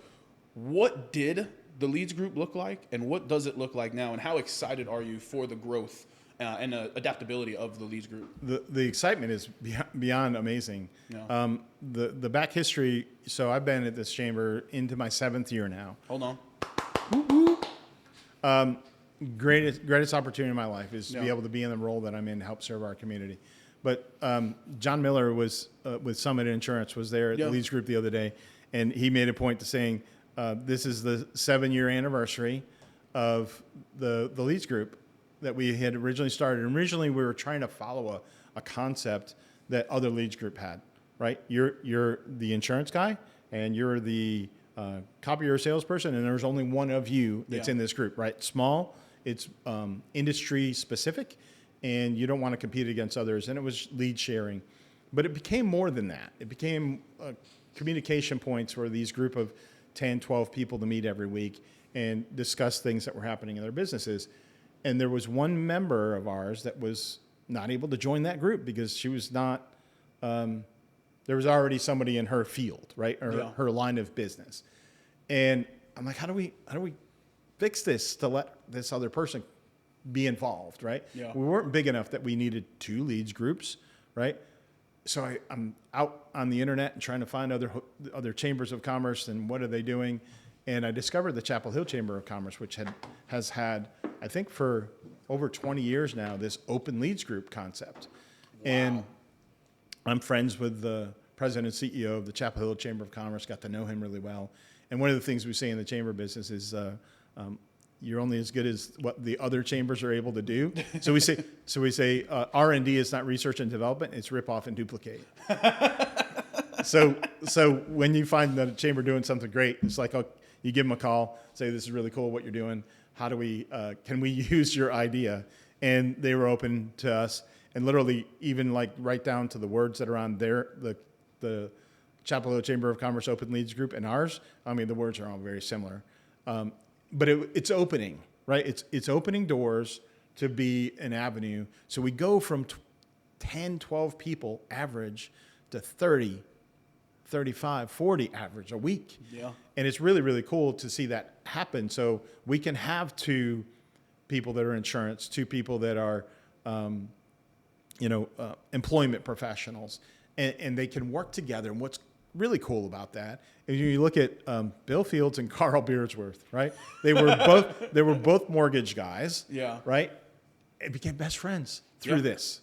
What did the Leads Group look like, and what does it look like now, and how excited are you for the growth and adaptability of the Leads Group?
The excitement is beyond amazing.
Yeah.
The back history, so I've been at this chamber into my 7th year now.
Hold on.
Greatest opportunity in my life is to be able to be in the role that I'm in to help serve our community. But John Miller was with Summit Insurance, was there at the Leads Group the other day, and he made a point to saying, this is the 7-year anniversary of the Leads Group that we had originally started. And originally, we were trying to follow a concept that other Leads Group had, right? You're the insurance guy, and you're the copier salesperson, and there's only one of you that's in this group, right? Small, it's industry specific, and you don't want to compete against others. And it was lead sharing. But it became more than that. It became communication points for these group of 10, 12 people to meet every week and discuss things that were happening in their businesses. And there was one member of ours that was not able to join that group because she was not, there was already somebody in her field, right? Or her line of business. And I'm like, how do we fix this to let this other person be involved, right?
Yeah.
We weren't big enough that we needed 2 Leads groups, right? So I'm out on the internet and trying to find other chambers of commerce and what are they doing. And I discovered the Chapel Hill Chamber of Commerce, which has had, I think for over 20 years now, this open Leads group concept. Wow. And I'm friends with the president and CEO of the Chapel Hill Chamber of Commerce, got to know him really well. And one of the things we say in the chamber business is you're only as good as what the other chambers are able to do. So we say R&D is not research and development; it's rip off and duplicate. So when you find that a chamber doing something great, it's like you give them a call, say this is really cool what you're doing. How do we can we use your idea? And they were open to us, and literally even like right down to the words that are on the Chapel Hill Chamber of Commerce Open Leads Group and ours. I mean, the words are all very similar. But it's opening, right? It's opening doors to be an avenue. So we go from 10, 12 people average to 30, 35, 40 average a week. Yeah. And it's really, really cool to see that happen. So we can have 2 people that are insurance, 2 people that are, employment professionals, and they can work together. And what's really cool about that, if you look at Bill Fields and Carl Beardsworth, right? They were both mortgage guys, right? It became best friends through this,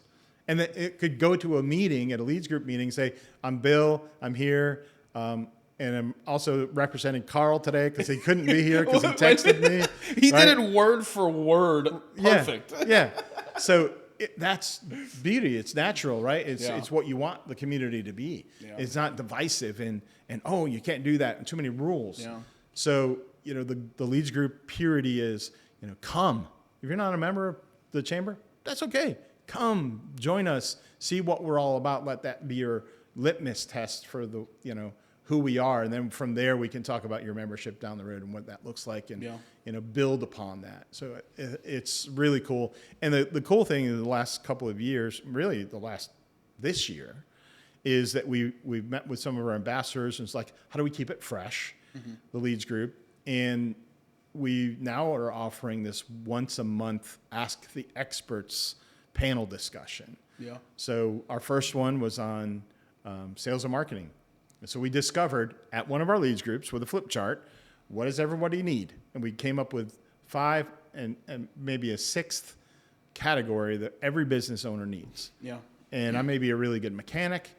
and that it could go to a meeting at a Leads Group meeting, say, "I'm Bill, I'm here, and I'm also representing Carl today because he couldn't be here because he texted me."
He did it word for word, perfect.
Yeah. So. That's beauty. It's natural, right? It's what you want the community to be. Yeah. It's not divisive and oh, you can't do that and too many rules. Yeah. So the Leads Group purity is come. If you're not a member of the chamber, that's okay. Come join us. See what we're all about. Let that be your litmus test for the who we are, and then from there we can talk about your membership down the road and what that looks like, and build upon that. So it's really cool. And the cool thing in the last couple of years, really this year, is that we've met with some of our ambassadors, and it's like, how do we keep it fresh? Mm-hmm. The Leads Group, and we now are offering this once a month Ask the Experts panel discussion. Yeah. So our first one was on sales and marketing. And so we discovered at one of our Leads groups with a flip chart, what does everybody need? And we came up with 5 and maybe a 6th category that every business owner needs. Yeah. And I may be a really good mechanic,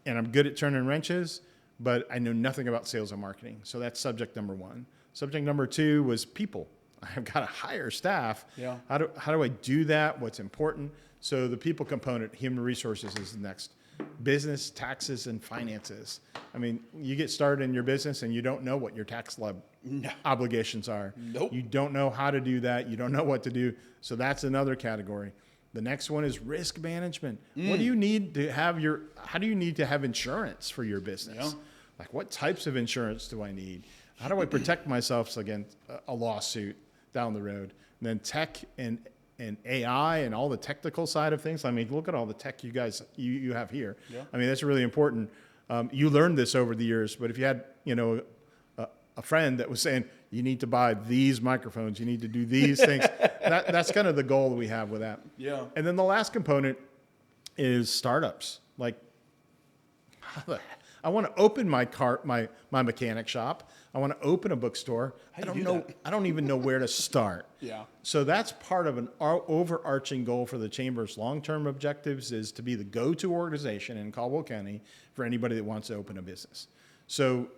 and I'm good at turning wrenches, but I know nothing about sales and marketing. So that's subject number 1. Subject number 2 was people. I've got to hire staff. Yeah. How do I do that? What's important? So the people component, human resources, is the next. Business, taxes, and finances. I mean, you get started in your business and you don't know what your tax obligations are. Nope. You don't know how to do that. You don't know what to do. So that's another category. The next one is risk management. What do you need to have how do you need to have insurance for your business?
Yeah.
Like, what types of insurance do I need? How do I protect myself against a lawsuit down the road? And then tech and AI and all the technical side of things. I mean, look at all the tech you guys you have here.
Yeah.
I mean, that's really important. You learned this over the years, but if you had, a friend that was saying, you need to buy these microphones, you need to do these things, that's kind of the goal we have with that.
Yeah.
And then the last component is startups. Like, I want to open my mechanic shop. I want to open a bookstore. I don't even know where to start.
Yeah.
So that's part of an overarching goal for the Chamber's long-term objectives, is to be the go-to organization in Caldwell County for anybody that wants to open a business. So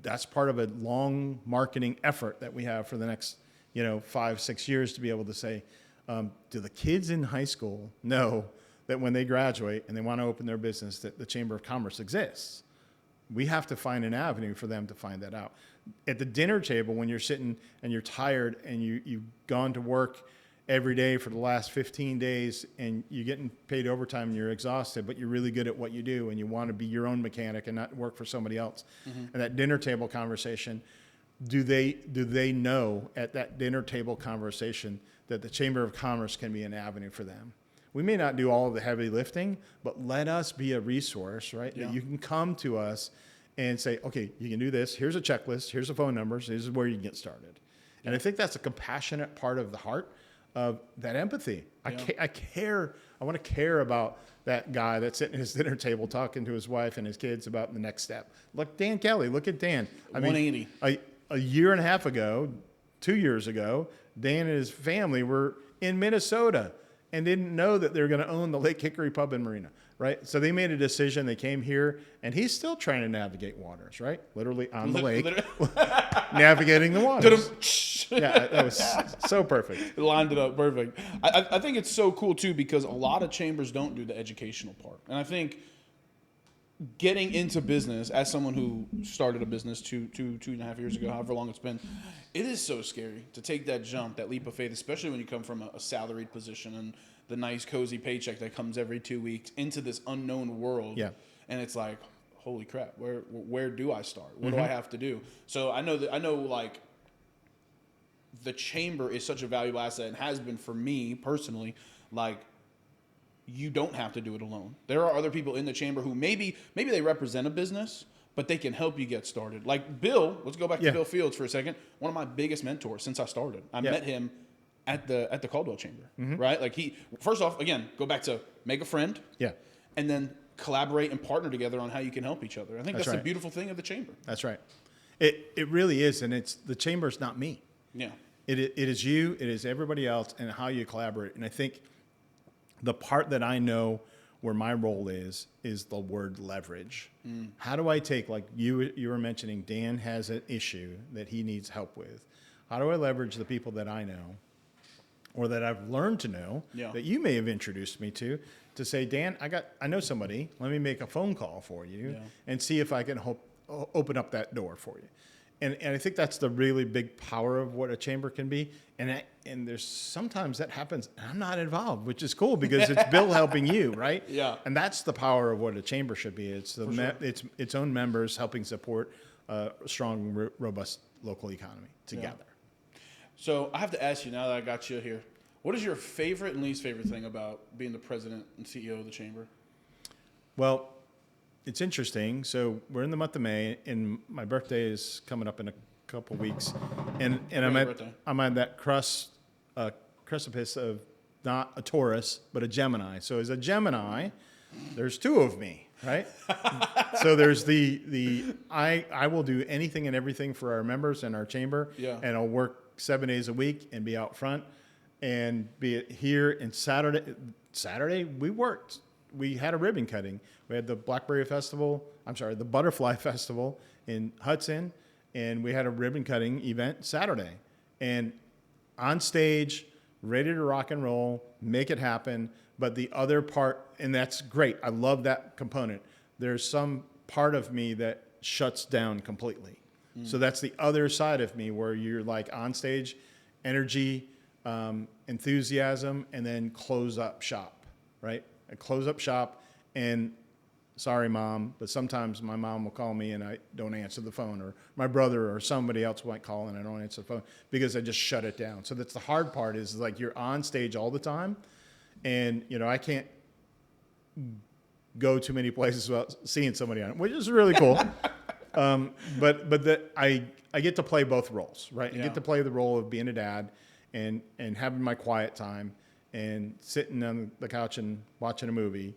that's part of a long marketing effort that we have for the next, 5-6 years, to be able to say, do the kids in high school know that when they graduate and they want to open their business, that the Chamber of Commerce exists? We have to find an avenue for them to find that out. At the dinner table, when you're sitting and you're tired and you've gone to work every day for the last 15 days and you're getting paid overtime and you're exhausted, but you're really good at what you do and you want to be your own mechanic and not work for somebody else. Mm-hmm. And that dinner table conversation, do they know at that dinner table conversation that the Chamber of Commerce can be an avenue for them? We may not do all of the heavy lifting, but let us be a resource, right?
Yeah.
That you can come to us and say, okay, you can do this. Here's a checklist. Here's the phone numbers. This is where you can get started. Yeah. And I think that's a compassionate part of the heart of that empathy. Yeah. I care. I want to care about that guy that's sitting at his dinner table talking to his wife and his kids about the next step. Look, Dan Kelly, look at Dan.
180.
A year and a half ago, 2 years ago, Dan and his family were in Minnesota and didn't know that they were going to own the Lake Hickory Pub and Marina, right? So they made a decision. They came here, and he's still trying to navigate waters, right? Literally on the lake, navigating the waters. Yeah, that was so perfect.
It lined it up perfect. I think it's so cool, too, because a lot of chambers don't do the educational part. And I think getting into business, as someone who started a business two and a half years ago, however long it's been, it is so scary to take that jump, that leap of faith, especially when you come from a salaried position and the nice, cozy paycheck that comes every 2 weeks into this unknown world. Yeah. And it's like, holy crap, where do I start? What do I have to do? So I know like the chamber is such a valuable asset and has been for me personally. Like, you don't have to do it alone. There are other people in the chamber who maybe they represent a business, but they can help you get started. Like Bill, let's go back to Bill Fields for a second. One of my biggest mentors since I started. I met him at the Caldwell Chamber, right? Like first off, again, go back to make a friend, and then collaborate and partner together on how you can help each other. I think that's the beautiful thing of the chamber.
That's right. It really is, and the chamber's not me.
Yeah.
It is you. It is everybody else, and how you collaborate. And I think the part that I know where my role is the word leverage. How do I take, like you were mentioning, Dan has an issue that he needs help with. How do I leverage the people that I know or that I've learned to know that you may have introduced me to say, Dan, I know somebody. Let me make a phone call for you and see if I can open up that door for you. And I think that's the really big power of what a chamber can be. And there's sometimes that happens, and I'm not involved, which is cool because it's Bill helping you, right?
Yeah.
And that's the power of what a chamber should be. It's it's its own members helping support a strong, robust local economy together.
Yeah. So I have to ask you, now that I got you here, what is your favorite and least favorite thing about being the president and CEO of the chamber?
Well, it's interesting. So we're in the month of May, and my birthday is coming up in a couple weeks, and I'm at that precipice of not a Taurus but a Gemini. So as a Gemini, there's two of me, right? So there's I will do anything and everything for our members and our chamber, and I'll work 7 days a week and be out front, and be it here. And Saturday we worked. We had a ribbon cutting. We had the the Butterfly Festival in Hudson, and we had a ribbon cutting event Saturday. And on stage, ready to rock and roll, make it happen. But the other part, and that's great. I love that component. There's some part of me that shuts down completely. So that's the other side of me where you're like on stage, energy, enthusiasm, and then close up shop, right? I close up shop, and sorry, Mom, but sometimes my mom will call me and I don't answer the phone, or my brother or somebody else might call and I don't answer the phone because I just shut it down. So that's the hard part, is like you're on stage all the time, and I can't go too many places without seeing somebody on it, which is really cool. But I get to play both roles, right? I get to play the role of being a dad and having my quiet time and sitting on the couch and watching a movie.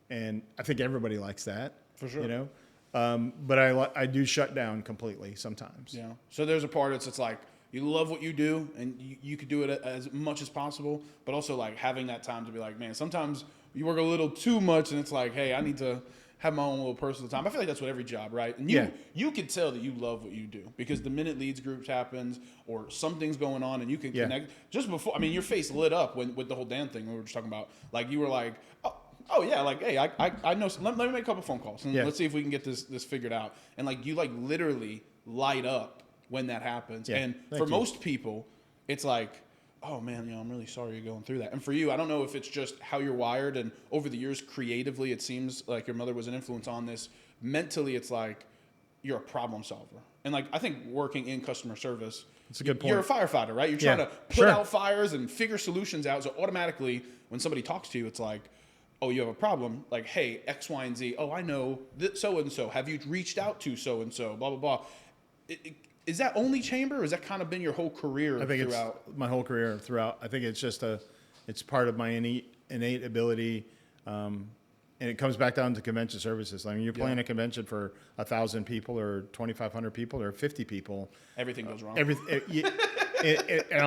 And I think everybody likes that.
For sure.
But I do shut down completely sometimes.
Yeah. So there's a part it's like you love what you do and you could do it as much as possible, but also like having that time to be like, man, sometimes you work a little too much and it's like, hey, I need to have my own little personal time. I feel like that's what every job, right? And you can tell that you love what you do, because the minute leads groups happens or something's going on and you can connect just before, your face lit up with the whole damn thing we were just talking about. Like you were like, oh yeah, like, hey, I know. Let me make a couple phone calls and let's see if we can get this figured out. And like you like literally light up when that happens.
Yeah,
and for most people, it's like, oh man, I'm really sorry you're going through that. And for you, I don't know if it's just how you're wired, and over the years creatively, it seems like your mother was an influence on this. Mentally, it's like you're a problem solver. And like I think working in customer service,
it's a good point.
You're a firefighter, right? You're trying to put out fires and figure solutions out. So automatically, when somebody talks to you, it's like, oh, you have a problem. Like, hey, X, Y, and Z. Oh, I know that so-and-so. Have you reached out to so-and-so? Blah, blah, blah. Is that only chamber, or has that kind of been your whole career
I think
throughout?
It's my whole career throughout. I think it's just it's part of my innate ability. And it comes back down to convention services. I mean, you're playing a convention for 1,000 people or 2,500 people or 50 people.
Everything goes wrong.
And I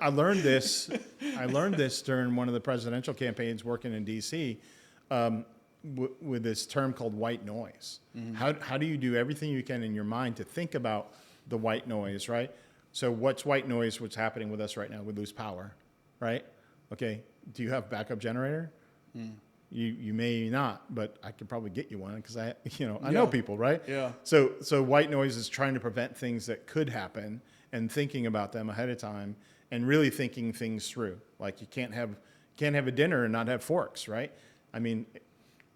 learned this during one of the presidential campaigns working in DC, with this term called white noise. Mm-hmm. How do you do everything you can in your mind to think about the white noise, right? So what's white noise? What's happening with us right now? We lose power, right? Okay. Do you have backup generator? Mm. You may not, but I could probably get you one because I know people, right?
Yeah.
So white noise is trying to prevent things that could happen and thinking about them ahead of time and really thinking things through. Like you can't have a dinner and not have forks, right? I mean,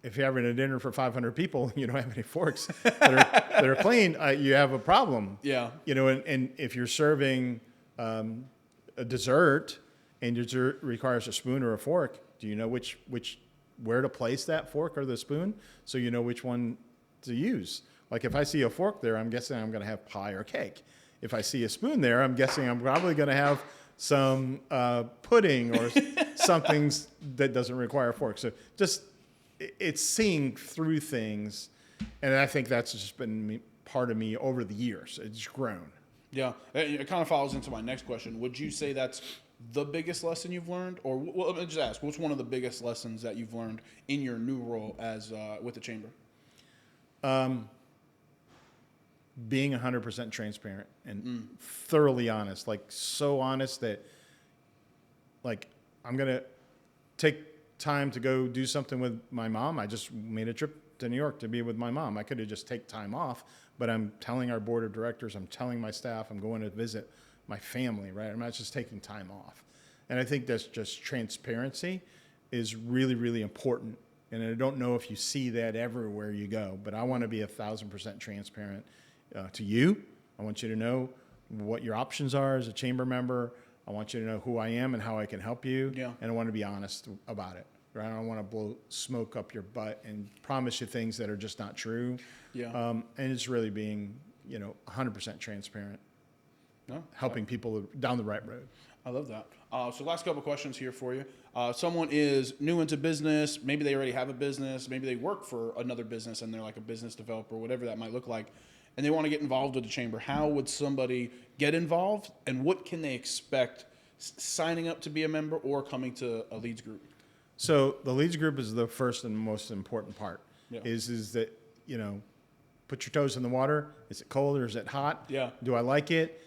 if you're having a dinner for 500 people, you don't have any forks that are clean, you have a problem.
Yeah.
And if you're serving a dessert and dessert requires a spoon or a fork, do you know where to place that fork or the spoon so you know which one to use? Like if I see a fork there, I'm guessing I'm going to have pie or cake. If I see a spoon there, I'm guessing I'm probably going to have some pudding or something that doesn't require a fork. So just it's seeing through things, and I think that's just been part of me over the years. It's grown.
Yeah, it kind of follows into my next question. Would you say that's the biggest lesson you've learned, or let me just ask, what's one of the biggest lessons that you've learned in your new role as with the chamber?
Being 100% transparent and thoroughly honest, like so honest that like I'm going to take time to go do something with my mom. I just made a trip to New York to be with my mom. I could have just take time off, but I'm telling our board of directors, I'm telling my staff, I'm going to visit my family, right? I'm not just taking time off. And I think that's just transparency is really, really important. And I don't know if you see that everywhere you go, but I want to be 1,000% transparent to you. I want you to know what your options are as a chamber member. I want you to know who I am and how I can help you. Yeah. And I want to be honest about it. Right? I don't want to blow smoke up your butt and promise you things that are just not true. Yeah. And it's really being, 100% transparent. No, helping people down the right road.
I love that. So last couple questions here for you. Someone is new into business. Maybe they already have a business. Maybe they work for another business and they're like a business developer, whatever that might look like. And they want to get involved with the chamber. How would somebody get involved, and what can they expect signing up to be a member or coming to a leads group?
So the leads group is the first and most important part.
Yeah.
Is that, put your toes in the water. Is it cold or is it hot?
Yeah.
Do I like it?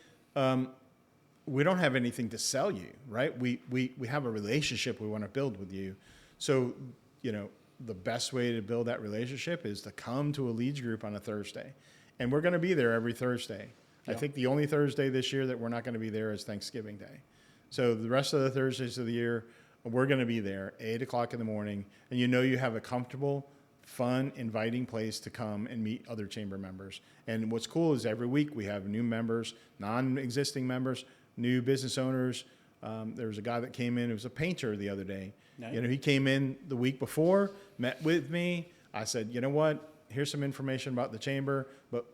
We don't have anything to sell you, right? We have a relationship we want to build with you. So, the best way to build that relationship is to come to a leads group on a Thursday. And we're going to be there every Thursday. Yeah. I think the only Thursday this year that we're not going to be there is Thanksgiving Day. So the rest of the Thursdays of the year, we're going to be there 8 o'clock in the morning, and you have a comfortable, fun, inviting place to come and meet other chamber members. And what's cool is every week we have new members, non-existing members, new business owners. There was a guy that came in, it was a painter the other day. Nice. He came in the week before, met with me. I said, you know what, here's some information about the chamber, but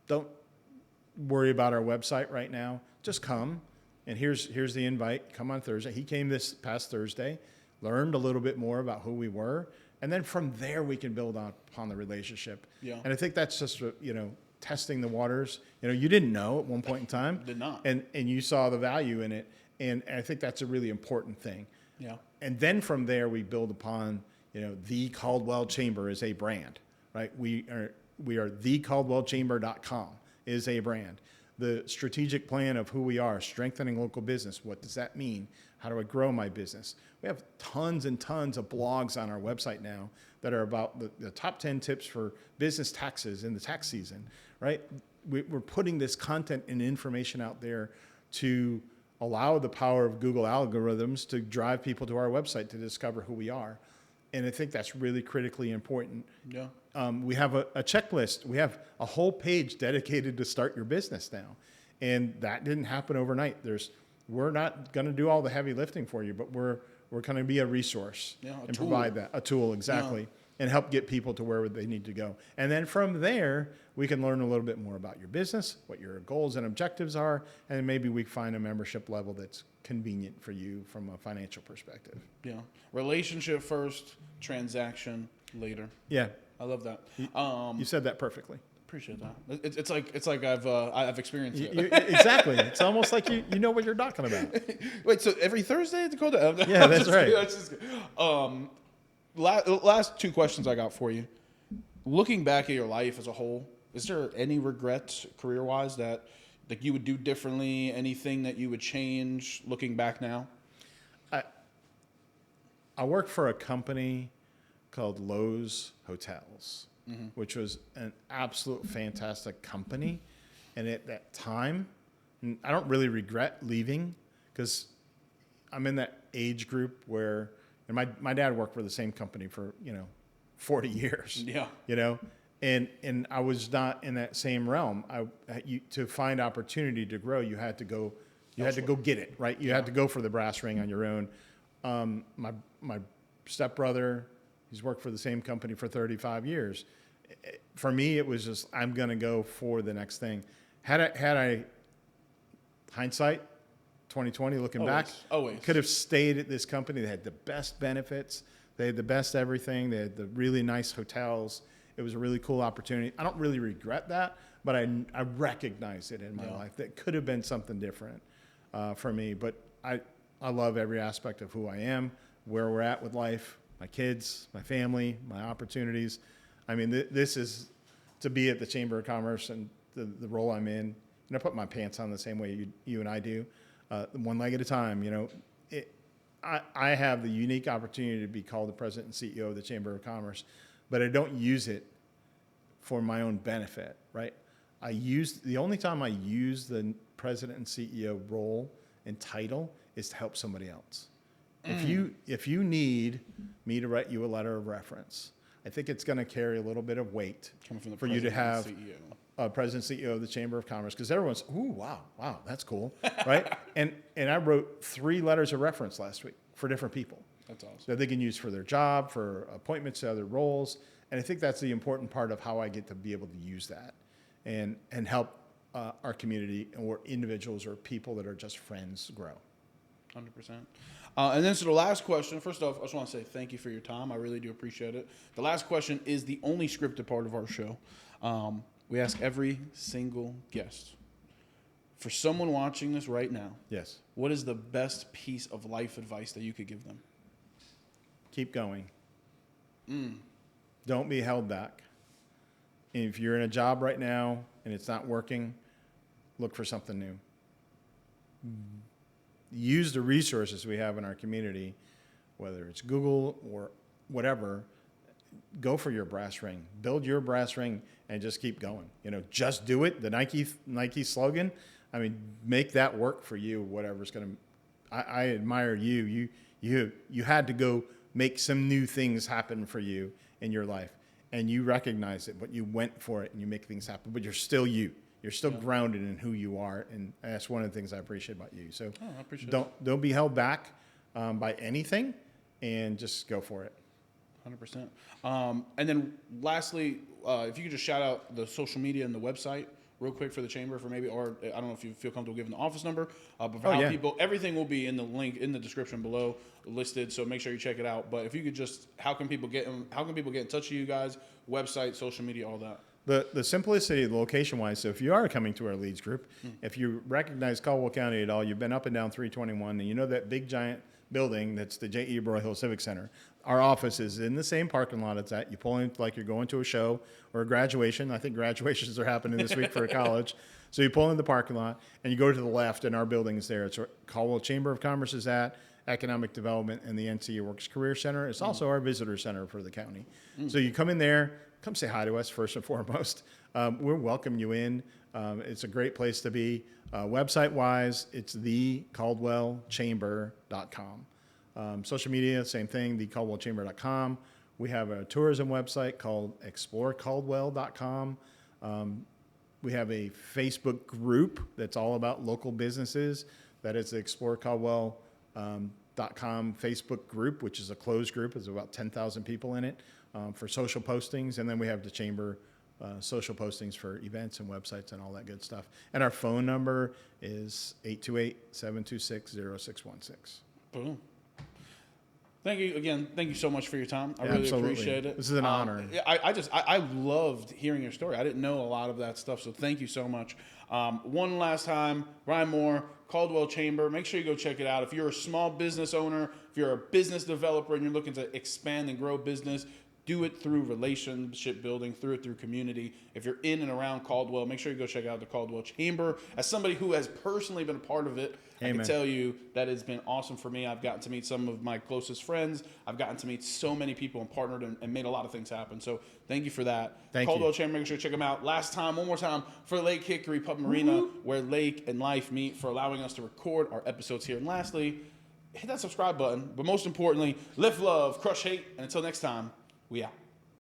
don't worry about our website right now. Just come, and here's the invite. Come on Thursday. He came this past Thursday, learned a little bit more about who we were, and then from there we can build upon the relationship. Yeah. And I think that's just testing the waters. You didn't know at one point in time.
Did not.
And you saw the value in it, and I think that's a really important thing.
Yeah.
And then from there we build upon the Caldwell Chamber is a brand, right? We are thecaldwellchamber.com is a brand. The strategic plan of who we are, strengthening local business. What does that mean? How do I grow my business? We have tons and tons of blogs on our website now that are about the top 10 tips for business taxes in the tax season, right? We're putting this content and information out there to allow the power of Google algorithms to drive people to our website to discover who we are. And I think that's really critically important.
Yeah.
We have a checklist. We have a whole page dedicated to start your business now. And that didn't happen overnight. We're not going to do all the heavy lifting for you, but we're going to be a resource and tool. Provide that, a tool, exactly, and help get people to where they need to go. And then from there, we can learn a little bit more about your business, what your goals and objectives are, and maybe we find a membership level that's convenient for you from a financial perspective.
Yeah. Relationship first, transaction later.
Yeah.
I love that.
You said that perfectly.
Appreciate that. It's like I've experienced it.
Exactly. It's almost like you know what you're talking about.
Wait, so every Thursday, Dakota?
Yeah, that's right.
Last two questions I got for you. Looking back at your life as a whole, is there any regrets career-wise that you would do differently? Anything that you would change looking back now?
I worked for a company called Lowe's Hotels. Mm-hmm. Which was an absolute fantastic company. And at that time, I don't really regret leaving because I'm in that age group where, and my dad worked for the same company for, 40 years.
Yeah.
And I was not in that same realm. To find opportunity to grow, you had to go get it, right? You had to go for the brass ring on your own. My stepbrother, he's worked for the same company for 35 years. For me, it was just, I'm going to go for the next thing. Had I hindsight, 2020, looking back, could have stayed at this company. They had the best benefits. They had the best everything. They had the really nice hotels. It was a really cool opportunity. I don't really regret that, but I recognize it in my life. That could have been something different for me. But I love every aspect of who I am, where we're at with life, my kids, my family, my opportunities. I mean, this is to be at the Chamber of Commerce and the role I'm in. And I put my pants on the same way you and I do, one leg at a time. I have the unique opportunity to be called the president and CEO of the Chamber of Commerce, but I don't use it for my own benefit, right? The only time I use the president and CEO role and title is to help somebody else. If you need me to write you a letter of reference, I think it's going to carry a little bit of weight for you to have a president and CEO of the Chamber of Commerce, because everyone's, ooh, wow, that's cool, right? And I wrote 3 letters of reference last week for different people.
That's awesome.
That they can use for their job, for appointments to other roles, and I think that's the important part of how I get to be able to use that and help our community or individuals or people that are just friends grow.
100%. And then so the last question, first off, I just want to say thank you for your time. I really do appreciate it. The last question is the only scripted part of our show. We ask every single guest, for someone watching this right now,
yes,
what is the best piece of life advice that you could give them?
Keep going. Don't be held back. And if you're in a job right now and it's not working, look for something new. Use the resources we have in our community, whether it's Google or whatever. Go for your brass ring. Build your brass ring and just keep going. Just do it. The Nike slogan. I mean, make that work for you, whatever's going to I admire you. You had to go make some new things happen for you in your life, and you recognize it, but you went for it and you make things happen. But you're still you. You're still grounded in who you are, and that's one of the things I appreciate about you. So
I appreciate
don't be held back by anything, and just go for it.
100%. And then lastly, if you could just shout out the social media and the website real quick for the chamber, for maybe, or I don't know if you feel comfortable giving the office number, but for people, everything will be in the link in the description below listed. So make sure you check it out. But if you could just, how can people get in touch with you guys? Website, social media, all that.
The simplicity, location-wise, so if you are coming to our leads group, if you recognize Caldwell County at all, you've been up and down 321, and you know that big giant building that's the J.E. Broy Hill Civic Center. Our office is in the same parking lot it's at. You pull in like you're going to a show or a graduation. I think graduations are happening this week for a college. So you pull in the parking lot, and you go to the left, and our building is there. It's where Caldwell Chamber of Commerce is at, Economic Development, and the NCA Works Career Center. It's also our visitor center for the county. So you come in there, come say hi to us first and foremost. We'll welcome you in. It's a great place to be. Website-wise, it's thecaldwellchamber.com. Social media, same thing, thecaldwellchamber.com. We have a tourism website called explorecaldwell.com. We have a Facebook group that's all about local businesses. That is the explorecaldwell.com Facebook group, which is a closed group. There's about 10,000 people in it for social postings. And then we have the chamber social postings for events and websites and all that good stuff. And our phone number is 828-726-0616.
Boom. Thank you again. Thank you so much for your time. I really appreciate it.
This is an honor.
I loved hearing your story. I didn't know a lot of that stuff, so thank you so much. One last time, Bryan Moore, Caldwell Chamber. Make sure you go check it out. If you're a small business owner, if you're a business developer and you're looking to expand and grow business, do it through relationship building, through community. If you're in and around Caldwell, make sure you go check out the Caldwell Chamber. As somebody who has personally been a part of it, I can tell you that it's been awesome for me. I've gotten to meet some of my closest friends. I've gotten to meet so many people and partnered and made a lot of things happen. So thank you for that. Caldwell Chamber, make sure you check them out. One more time, for Lake Hickory Pub Marina, where lake and life meet, for allowing us to record our episodes here. And lastly, hit that subscribe button. But most importantly, lift love, crush hate. And until next time, we out.